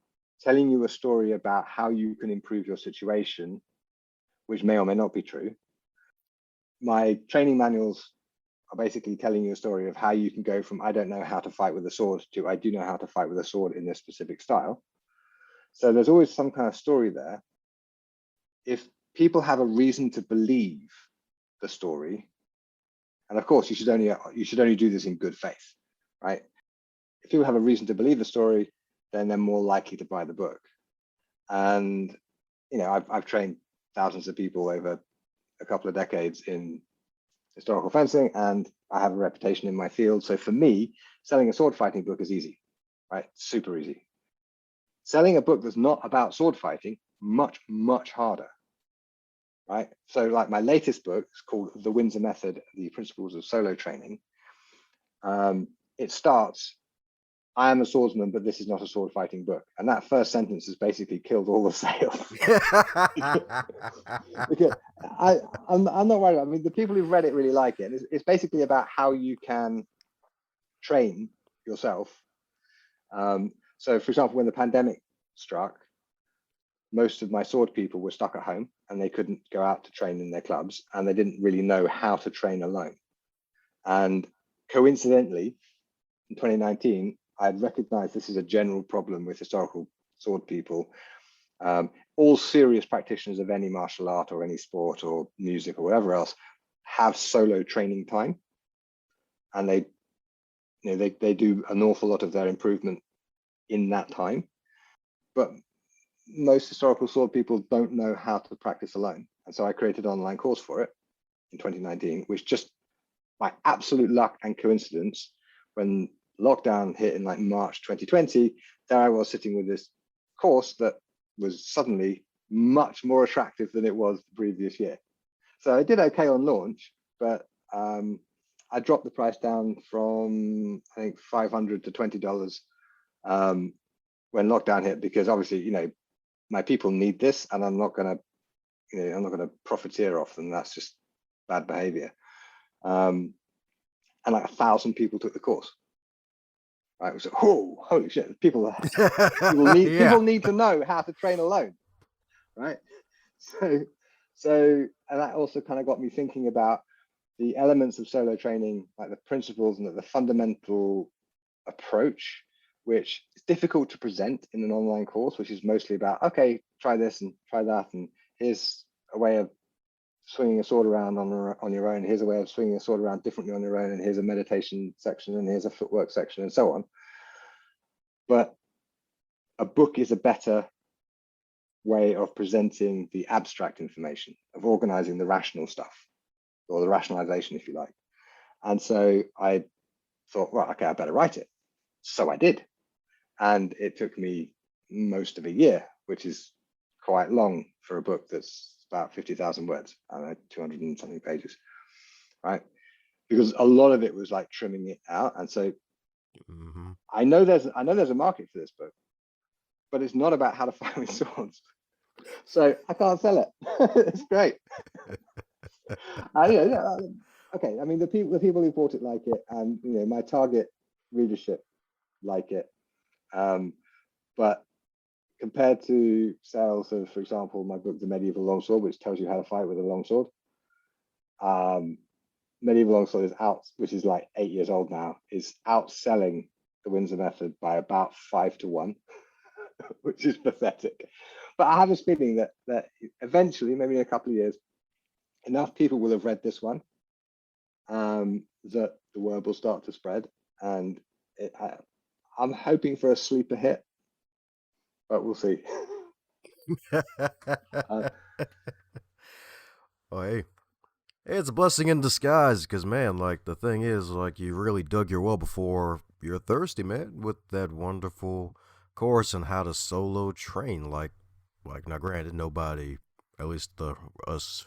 telling you a story about how you can improve your situation, which may or may not be true. My training manuals are basically telling you a story of how you can go from I don't know how to fight with a sword to I do know how to fight with a sword in this specific style. So there's always some kind of story there. If people have a reason to believe the story, and of course you should only do this in good faith, right? If people have a reason to believe the story, then they're more likely to buy the book. And I've trained thousands of people over a couple of decades in historical fencing, and I have a reputation in my field. So for me, selling a sword fighting book is easy, right? Super easy. Selling a book that's not about sword fighting, much, much harder, right? So like my latest book is called The Windsor Method, The Principles of Solo Training. It starts, I am a swordsman, but this is not a sword fighting book. And that first sentence has basically killed all the sales. Because I'm not worried. I mean, the people who've read it really like it. It's basically about how you can train yourself. So, for example, when the pandemic struck, most of my sword people were stuck at home and they couldn't go out to train in their clubs, and they didn't really know how to train alone. And coincidentally, in 2019, I had recognized this is a general problem with historical sword people. All serious practitioners of any martial art or any sport or music or whatever else have solo training time. and they do an awful lot of their improvement in that time. But most historical sword people don't know how to practice alone. And so I created an online course for it in 2019, which just by absolute luck and coincidence, when lockdown hit in like March 2020, there I was sitting with this course that was suddenly much more attractive than it was the previous year. So I did okay on launch, but I dropped the price down from, I think, $500 to $20 when lockdown hit, because obviously, my people need this, and I'm not going to profiteer off them. That's just bad behavior. And like 1,000 people took the course. Right? It was like, oh, holy shit! People need to know how to train alone, right? So, and that also kind of got me thinking about the elements of solo training, like the principles and the fundamental approach, which is difficult to present in an online course, which is mostly about, okay, try this and try that, and here's a way of swinging a sword around on your own, here's a way of swinging a sword around differently on your own, and here's a meditation section, and here's a footwork section, and so on. But a book is a better way of presenting the abstract information, of organizing the rational stuff, or the rationalization, if you like. And so I thought, well, okay, I better write it. So I did. And it took me most of a year, which is quite long for a book that's about 50,000 words, 200 and something pages, right? Because a lot of it was like trimming it out. And so I know there's a market for this book, but it's not about how to fight with swords. So I can't sell it. It's great. Okay. I mean, the people who bought it like it, and my target readership like it. But compared to sales of, for example, my book, The Medieval Longsword, which tells you how to fight with a longsword, Medieval Longsword is out, which is like 8 years old now, is outselling the Windsor method by about 5 to 1, which is pathetic. But I have this feeling that eventually, maybe in a couple of years, enough people will have read this one, that the word will start to spread. And I'm hoping for a sleeper hit, but we'll see. Oh, hey, it's a blessing in disguise, because, man, like, the thing is, like, you really dug your well before you're thirsty, man, with that wonderful course on how to solo train. Like, now, granted, nobody, at least us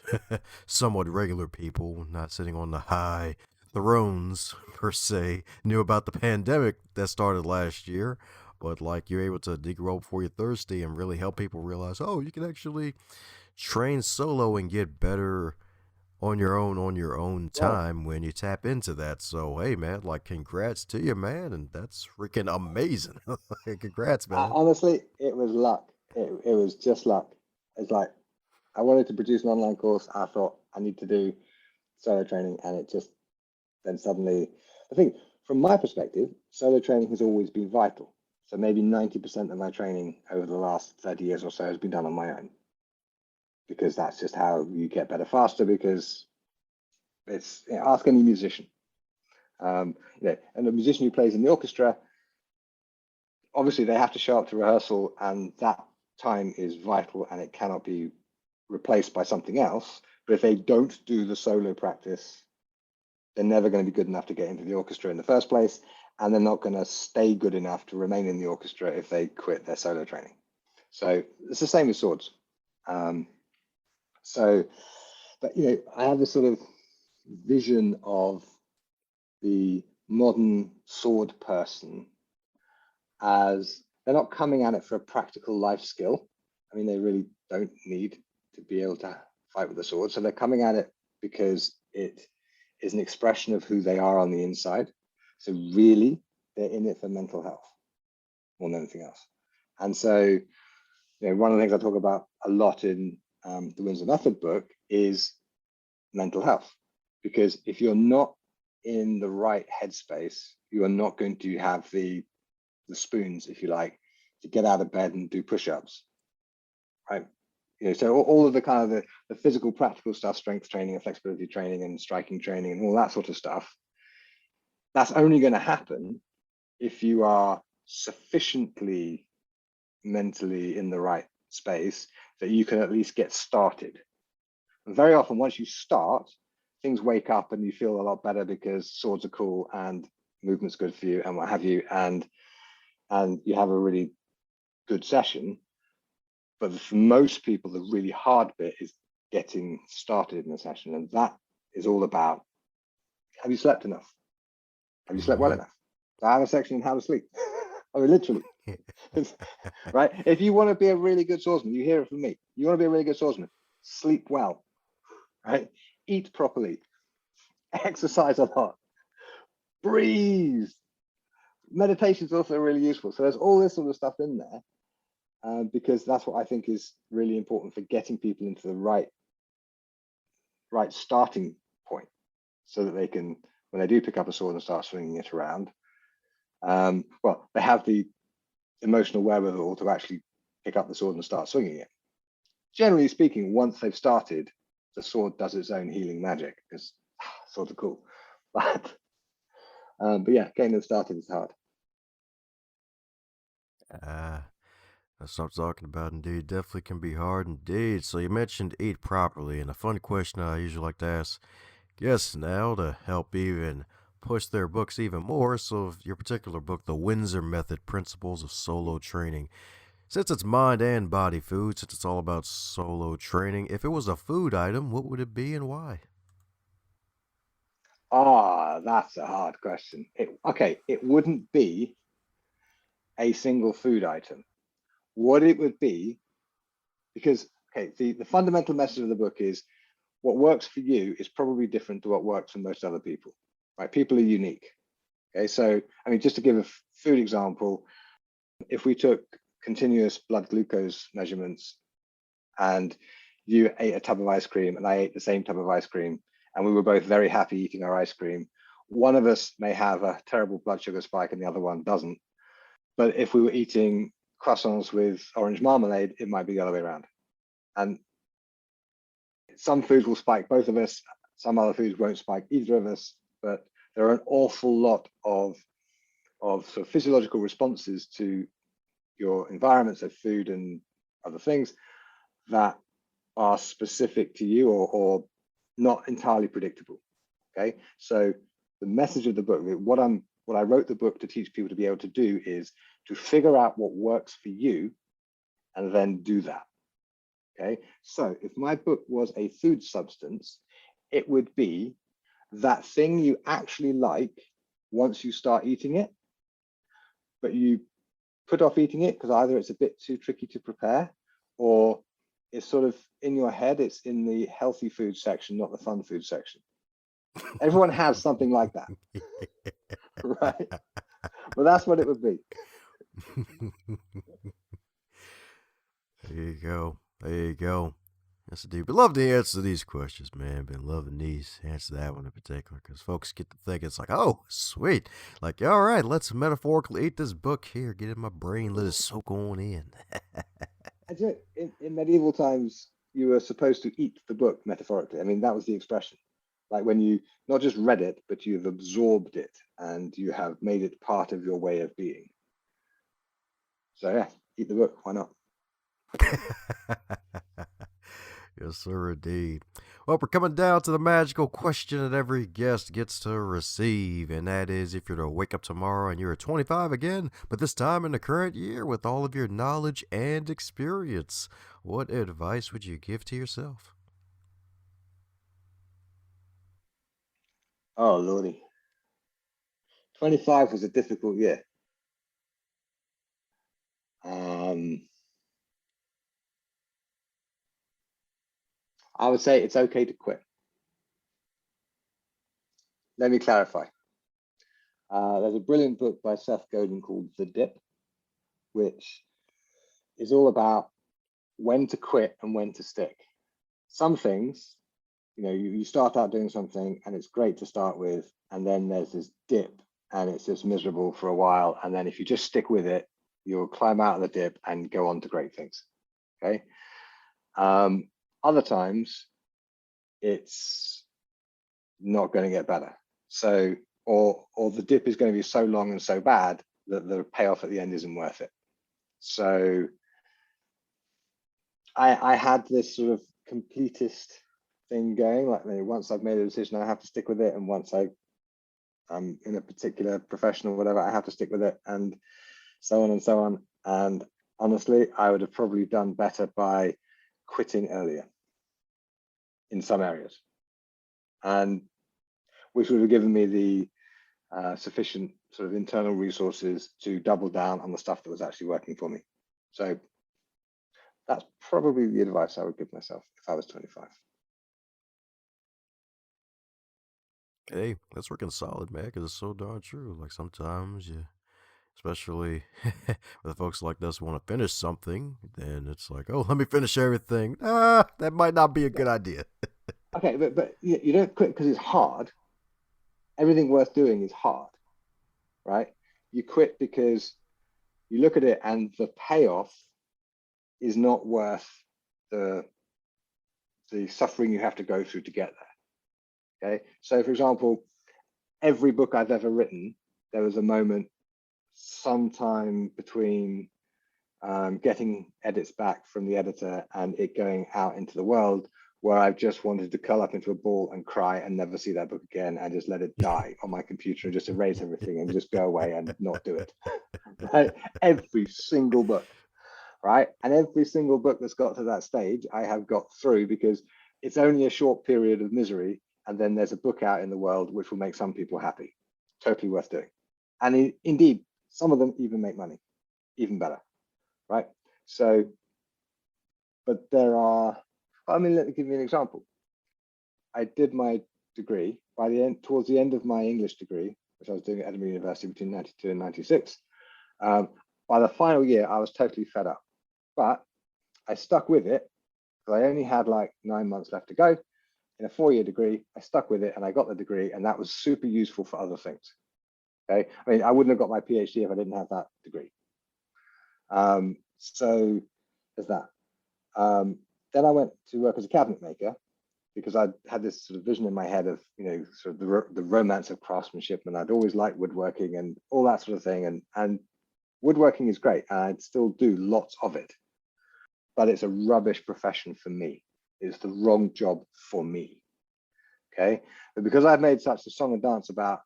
somewhat regular people, not sitting on the high thrones, per se, knew about the pandemic that started last year. But, like, you're able to dig your well before you're thirsty and really help people realize, oh, you can actually train solo and get better on your own time when you tap into that. So hey, man, like, congrats to you, man, and that's freaking amazing. Congrats, man. Honestly, it was luck. It was just luck. It's like I wanted to produce an online course. I thought I need to do solo training, and it just then suddenly, I think from my perspective, solo training has always been vital. So maybe 90% of my training over the last 30 years or so has been done on my own, because that's just how you get better faster, because it's, ask any musician. And a musician who plays in the orchestra, obviously they have to show up to rehearsal, and that time is vital and it cannot be replaced by something else. But if they don't do the solo practice, they're never going to be good enough to get into the orchestra in the first place, and they're not going to stay good enough to remain in the orchestra if they quit their solo training. So it's the same with swords. But I have this sort of vision of the modern sword person as they're not coming at it for a practical life skill. I mean, they really don't need to be able to fight with a sword. So they're coming at it because it is an expression of who they are on the inside. So really, they're in it for mental health more than anything else. And so, one of the things I talk about a lot in the Windsor Method book is mental health. Because if you're not in the right headspace, you are not going to have the spoons, if you like, to get out of bed and do push-ups, right? So all of the kind of the physical, practical stuff, strength training and flexibility training and striking training and all that sort of stuff, that's only going to happen if you are sufficiently mentally in the right space that you can at least get started. And very often, once you start, things wake up and you feel a lot better because swords are cool and movement's good for you and what have you, and you have a really good session. But for most people, the really hard bit is getting started in a session, and that is all about: have you slept enough? Have you slept well enough? So I have a section on how to sleep. I mean, literally, right? If you want to be a really good swordsman, you hear it from me. You want to be a really good swordsman, sleep well, right? Eat properly, exercise a lot, breathe. Meditation is also really useful. So there's all this sort of stuff in there, because that's what I think is really important for getting people into the right starting point, so that they can, when they do pick up a sword and start swinging it around, well, they have the emotional wherewithal to actually pick up the sword and start swinging it. Generally speaking, once they've started, the sword does its own healing magic, because swords are cool. But yeah, getting them started is hard. That's what I'm talking about, indeed. Definitely can be hard indeed. So you mentioned eat properly, and a fun question I usually like to ask guests now to help even push their books even more. So your particular book, The Windsor Method, Principles of Solo Training, since it's mind and body food, since it's all about solo training, if it was a food item, what would it be and why? That's a hard question. It wouldn't be a single food item. What it would be, because the fundamental message of the book is what works for you is probably different to what works for most other people, right? People are unique. Okay, so I mean, just to give a food example, if we took continuous blood glucose measurements and you ate a tub of ice cream and I ate the same tub of ice cream, and we were both very happy eating our ice cream, one of us may have a terrible blood sugar spike and the other one doesn't. But if we were eating croissants with orange marmalade, it might be the other way around. And some foods will spike both of us, some other foods won't spike either of us, but there are an awful lot of sort of physiological responses to your environment, so food and other things, that are specific to you, or not entirely predictable. Okay, so the message of the book, what I wrote the book to teach people to be able to do, is to figure out what works for you and then do that. Okay, so if my book was a food substance, it would be that thing you actually like once you start eating it, but you put off eating it because either it's a bit too tricky to prepare, or it's sort of in your head, it's in the healthy food section, not the fun food section. Everyone has something like that, right? Well, that's what it would be. There you go. There you go. Yes, indeed. But love to answer these questions, man. Been loving these. Answer that one in particular, because folks get to think it's like, oh, sweet. Like, all right, let's metaphorically eat this book here. Get in my brain. Let it soak on in. In medieval times, you were supposed to eat the book metaphorically. I mean, that was the expression. Like when you not just read it, but you've absorbed it and you have made it part of your way of being. So yeah, eat the book. Why not? Yes, sir, indeed. Well, we're coming down to the magical question that every guest gets to receive, and that is, if you're to wake up tomorrow and you're 25 again, but this time in the current year with all of your knowledge and experience, what advice would you give to yourself? Oh, Lordy. 25 was a difficult year. I would say it's okay to quit. Let me clarify. There's a brilliant book by Seth Godin called The Dip, which is all about when to quit and when to stick. Some things, you start out doing something and it's great to start with, and then there's this dip and it's just miserable for a while. And then if you just stick with it, you'll climb out of the dip and go on to great things. Okay. Other times it's not going to get better. So or the dip is going to be so long and so bad that the payoff at the end isn't worth it. So I had this sort of completist thing going, like once I've made a decision, I have to stick with it, and once I'm in a particular profession or whatever, I have to stick with it, and so on and so on. And honestly, I would have probably done better by quitting earlier in some areas, and which would have given me the sufficient sort of internal resources to double down on the stuff that was actually working for me. So that's probably the advice I would give myself if I was 25. Hey, that's working solid, man, because it's so darn true. Like sometimes you, especially with folks like this, want to finish something, then it's like, oh, let me finish everything. That might not be a good idea. Okay, but you don't quit because it's hard. Everything worth doing is hard, right? You quit because you look at it and the payoff is not worth the suffering you have to go through to get there. Okay, so for example, every book I've ever written, there was a moment sometime between getting edits back from the editor and it going out into the world where I've just wanted to curl up into a ball and cry and never see that book again and just let it die on my computer and just erase everything and just go away and not do it. Right? Every single book, right? And every single book that's got to that stage, I have got through because it's only a short period of misery. And then there's a book out in the world which will make some people happy. Totally worth doing. And indeed, some of them even make money, even better, right? So, but there are, I mean, let me give you an example. I did my degree towards the end of my English degree, which I was doing at Edinburgh University between 92 and 96. By the final year, I was totally fed up, but I stuck with it because I only had like 9 months left to go. In a 4-year degree, I stuck with it and I got the degree, and that was super useful for other things. Okay, I mean, I wouldn't have got my PhD if I didn't have that degree. So there's that. Then I went to work as a cabinet maker because I had this sort of vision in my head of, sort of the romance of craftsmanship, and I'd always liked woodworking and all that sort of thing. And woodworking is great, and I'd still do lots of it, but it's a rubbish profession for me. It's the wrong job for me. Okay, but because I've made such a song and dance about,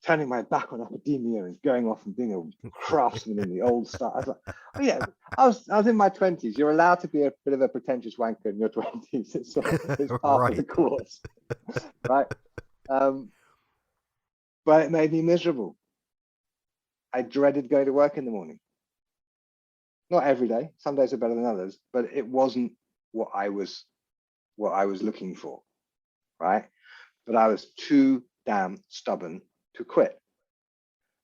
turning my back on academia and going off and being a craftsman in the old style. I was like, oh yeah, I was in my 20s. You're allowed to be a bit of a pretentious wanker in your 20s. It's part of the course, right? But it made me miserable. I dreaded going to work in the morning. Not every day. Some days are better than others, but it wasn't what I was looking for, right? But I was too damn stubborn to quit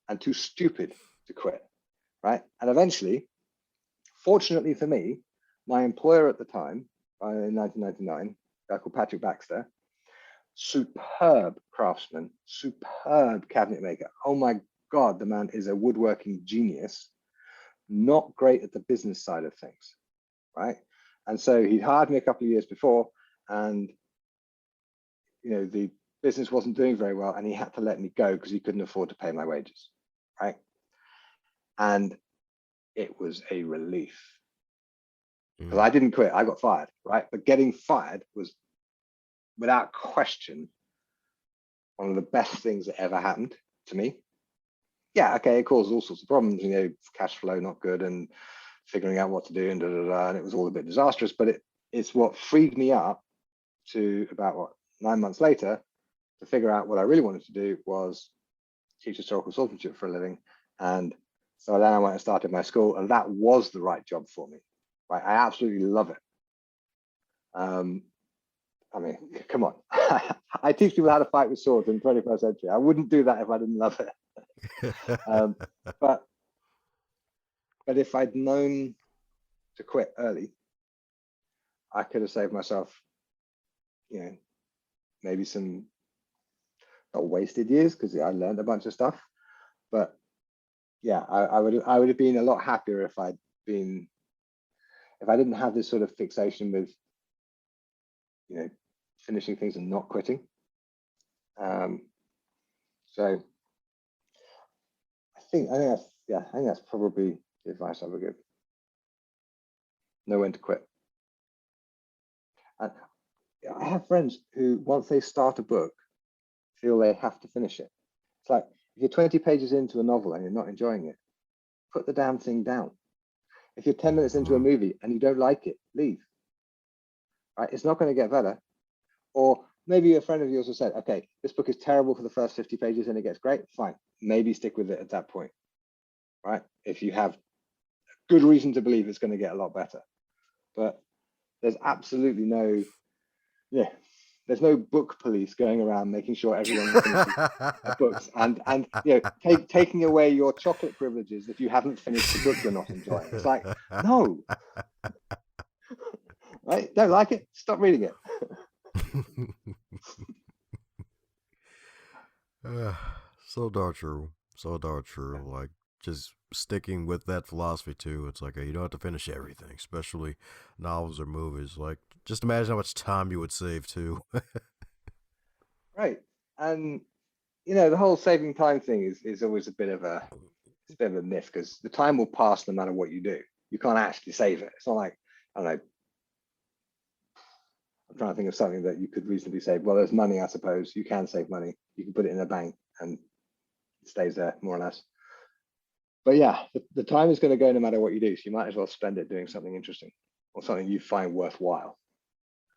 and too stupid to quit, right? And eventually, fortunately for me, my employer at the time, in 1999, a guy called Patrick Baxter, superb craftsman, superb cabinet maker. Oh my God, the man is a woodworking genius, not great at the business side of things, right? And so he'd hired me a couple of years before, and the business wasn't doing very well, and he had to let me go because he couldn't afford to pay my wages, right? And it was a relief because I didn't quit. I got fired, right? But getting fired was, without question, one of the best things that ever happened to me. Yeah, okay, it caused all sorts of problems, cash flow not good, and figuring out what to do, and and it was all a bit disastrous. But it's what freed me up to about 9 months later to figure out what I really wanted to do was teach historical swordsmanship for a living. And so then I went and started my school, and that was the right job for me. Right, I absolutely love it. I mean, come on. I teach people how to fight with swords in the 21st century. I wouldn't do that if I didn't love it. But if I'd known to quit early, I could have saved myself, maybe some not wasted years, because I learned a bunch of stuff. But yeah, I would have been a lot happier if I didn't have this sort of fixation with, finishing things and not quitting. So I think that's probably the advice I would give. Know when to quit. And I have friends who, once they start a book, feel they have to finish it. It's like, if you're 20 pages into a novel and you're not enjoying it, put the damn thing down. If you're 10 minutes into a movie and you don't like it, leave. Right? It's not going to get better. Or maybe a friend of yours has said, okay, this book is terrible for the first 50 pages and it gets great. Fine. Maybe stick with it at that point. Right? If you have good reason to believe it's going to get a lot better. But there's absolutely there's no book police going around making sure everyone finishes their books and taking away your chocolate privileges if you haven't finished the book you're not enjoying. It's like, no. Right? Don't like it? Stop reading it. So darn true. So darn true. Like, just sticking with that philosophy too. It's like, you don't have to finish everything, especially novels or movies. Like, just imagine how much time you would save too. Right. And the whole saving time thing is always a bit of a myth, because the time will pass no matter what you do. You can't actually save it. It's not like, I don't know, I'm trying to think of something that you could reasonably save. Well, there's money, I suppose. You can save money. You can put it in a bank and it stays there, more or less. But yeah, the time is going to go no matter what you do. So you might as well spend it doing something interesting or something you find worthwhile.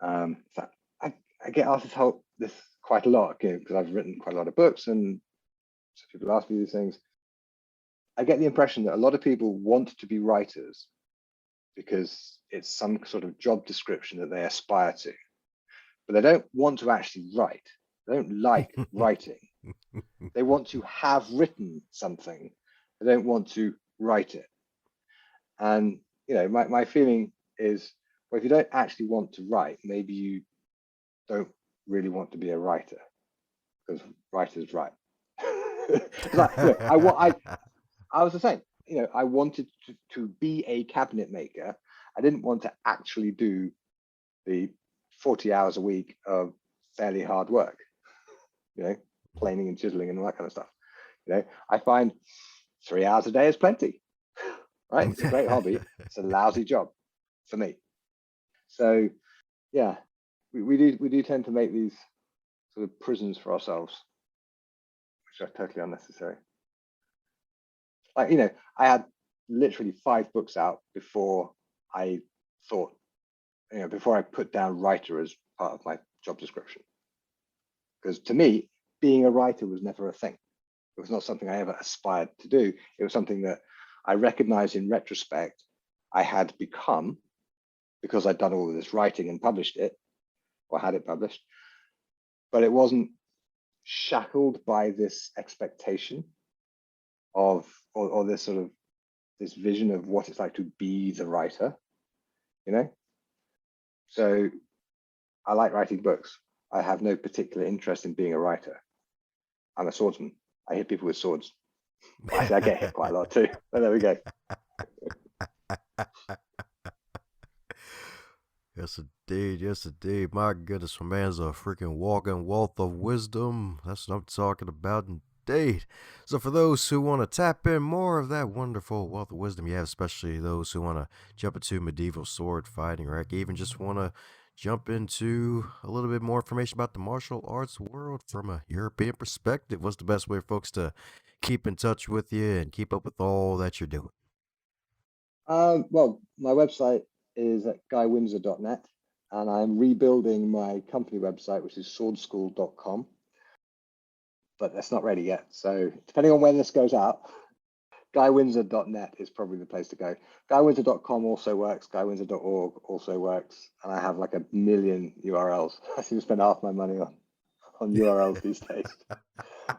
So I get asked this quite a lot, because I've written quite a lot of books and so people ask me these things. I get the impression that a lot of people want to be writers because it's some sort of job description that they aspire to, but they don't want to actually write. They don't like writing. They want to have written something. They don't want to write it. And my feeling is, well, if you don't actually want to write, maybe you don't really want to be a writer, because writers write. I was the same. I wanted to be a cabinet maker. I didn't want to actually do the 40 hours a week of fairly hard work, planing and chiseling and all that kind of stuff. I find 3 hours a day is plenty, right? It's a great hobby. It's a lousy job for me. So yeah, we do tend to make these sort of prisons for ourselves, which are totally unnecessary. Like, I had literally 5 books out before I thought, before I put down writer as part of my job description. Because to me, being a writer was never a thing. It was not something I ever aspired to do. It was something that I recognized in retrospect I had become because I'd done all of this writing and published it, or had it published. But it wasn't shackled by this expectation of, or this sort of this vision of what it's like to be the writer, So I like writing books. I have no particular interest in being a writer. I'm a swordsman. I hit people with swords. Actually, I get hit quite a lot too. But there we go. Yes, indeed. Yes, indeed. My goodness, my man's a freaking walking wealth of wisdom. That's what I'm talking about, indeed. So, for those who want to tap in more of that wonderful wealth of wisdom you have, especially those who want to jump into medieval sword fighting, or even just want to jump into a little bit more information about the martial arts world from a European perspective, what's the best way for folks to keep in touch with you and keep up with all that you're doing? Well, my website is at guywindsor.net, and I'm rebuilding my company website, which is swordschool.com, but that's not ready yet. So depending on when this goes out, guywindsor.net is probably the place to go. Guywindsor.com also works. Guywindsor.org also works. And I have like a million URLs. I seem to spend half my money on URLs these days.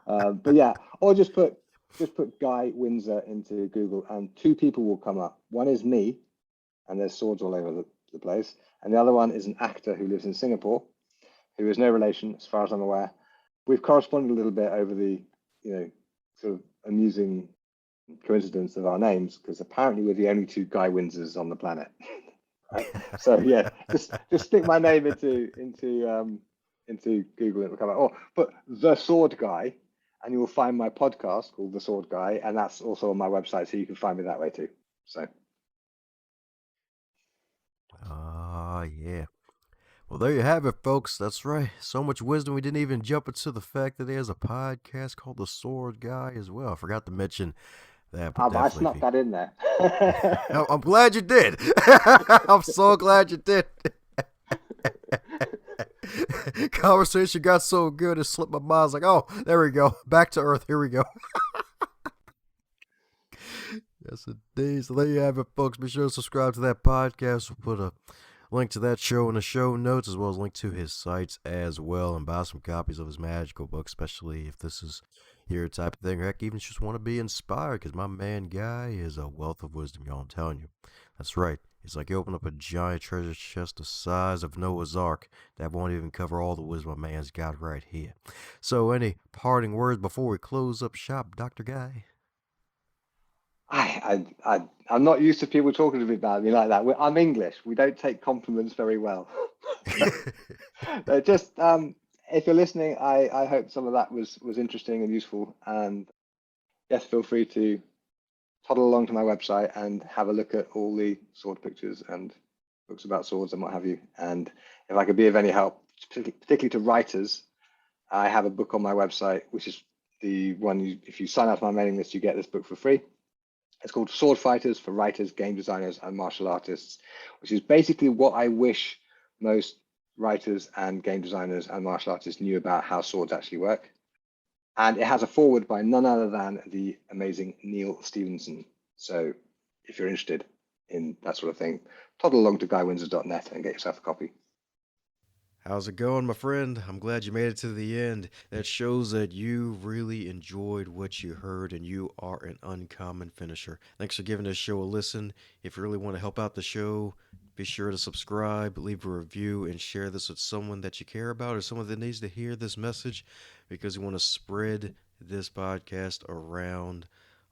But yeah, or just put Guy Windsor into Google and 2 people will come up. One is me, and there's swords all over the place. And the other one is an actor who lives in Singapore, who is no relation, as far as I'm aware. We've corresponded a little bit over the, sort of amusing coincidence of our names, because apparently we're the only 2 Guy Windsors on the planet. Right? So yeah, just stick my name into Google and it'll come out. Or put the sword guy, and you will find my podcast called The Sword Guy, and that's also on my website, so you can find me that way too. So, Ah, yeah. Well, there you have it, folks. That's right. So much wisdom. We didn't even jump into the fact that there's a podcast called The Sword Guy as well. I forgot to mention that, but I definitely, if snuck you... that in there. I'm glad you did. I'm so glad you did. Conversation got so good it slipped my mind. I was like, oh, there we go. Back to earth. Here we go. Yes, indeed. So there you have it, folks. Be sure to subscribe to that podcast. We'll put a link to that show in the show notes, as well as a link to his sites as well, and buy some copies of his magical book, especially if this is your type of thing, or heck, even just want to be inspired, because my man Guy is a wealth of wisdom, y'all. I'm telling you. That's right. It's like you open up a giant treasure chest the size of Noah's Ark. That won't even cover all the wisdom my man's got right here. So, any parting words before we close up shop, Dr. Guy? I'm not used to people talking to me about me like that. I'm English. We don't take compliments very well. But just if you're listening, I hope some of that was interesting and useful. And yes, feel free to toddle along to my website and have a look at all the sword pictures and books about swords and what have you. And if I could be of any help, particularly to writers, I have a book on my website, which is the one if you sign up to my mailing list, you get this book for free. It's called Sword Fighters for Writers, Game Designers, and Martial Artists, which is basically what I wish most writers and game designers and martial artists knew about how swords actually work. And it has a foreword by none other than the amazing Neil Stevenson. So if you're interested in that sort of thing, toddle along to guywindsor.net and get yourself a copy. How's it going, my friend? I'm glad you made it to the end. That shows that you really enjoyed what you heard and you are an uncommon finisher. Thanks for giving this show a listen. If you really want to help out the show, be sure to subscribe, leave a review, and share this with someone that you care about or someone that needs to hear this message, because we want to spread this podcast around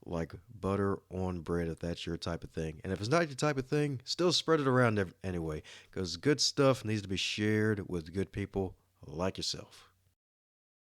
like butter on bread, if that's your type of thing. And if it's not your type of thing, still spread it around anyway, because good stuff needs to be shared with good people like yourself.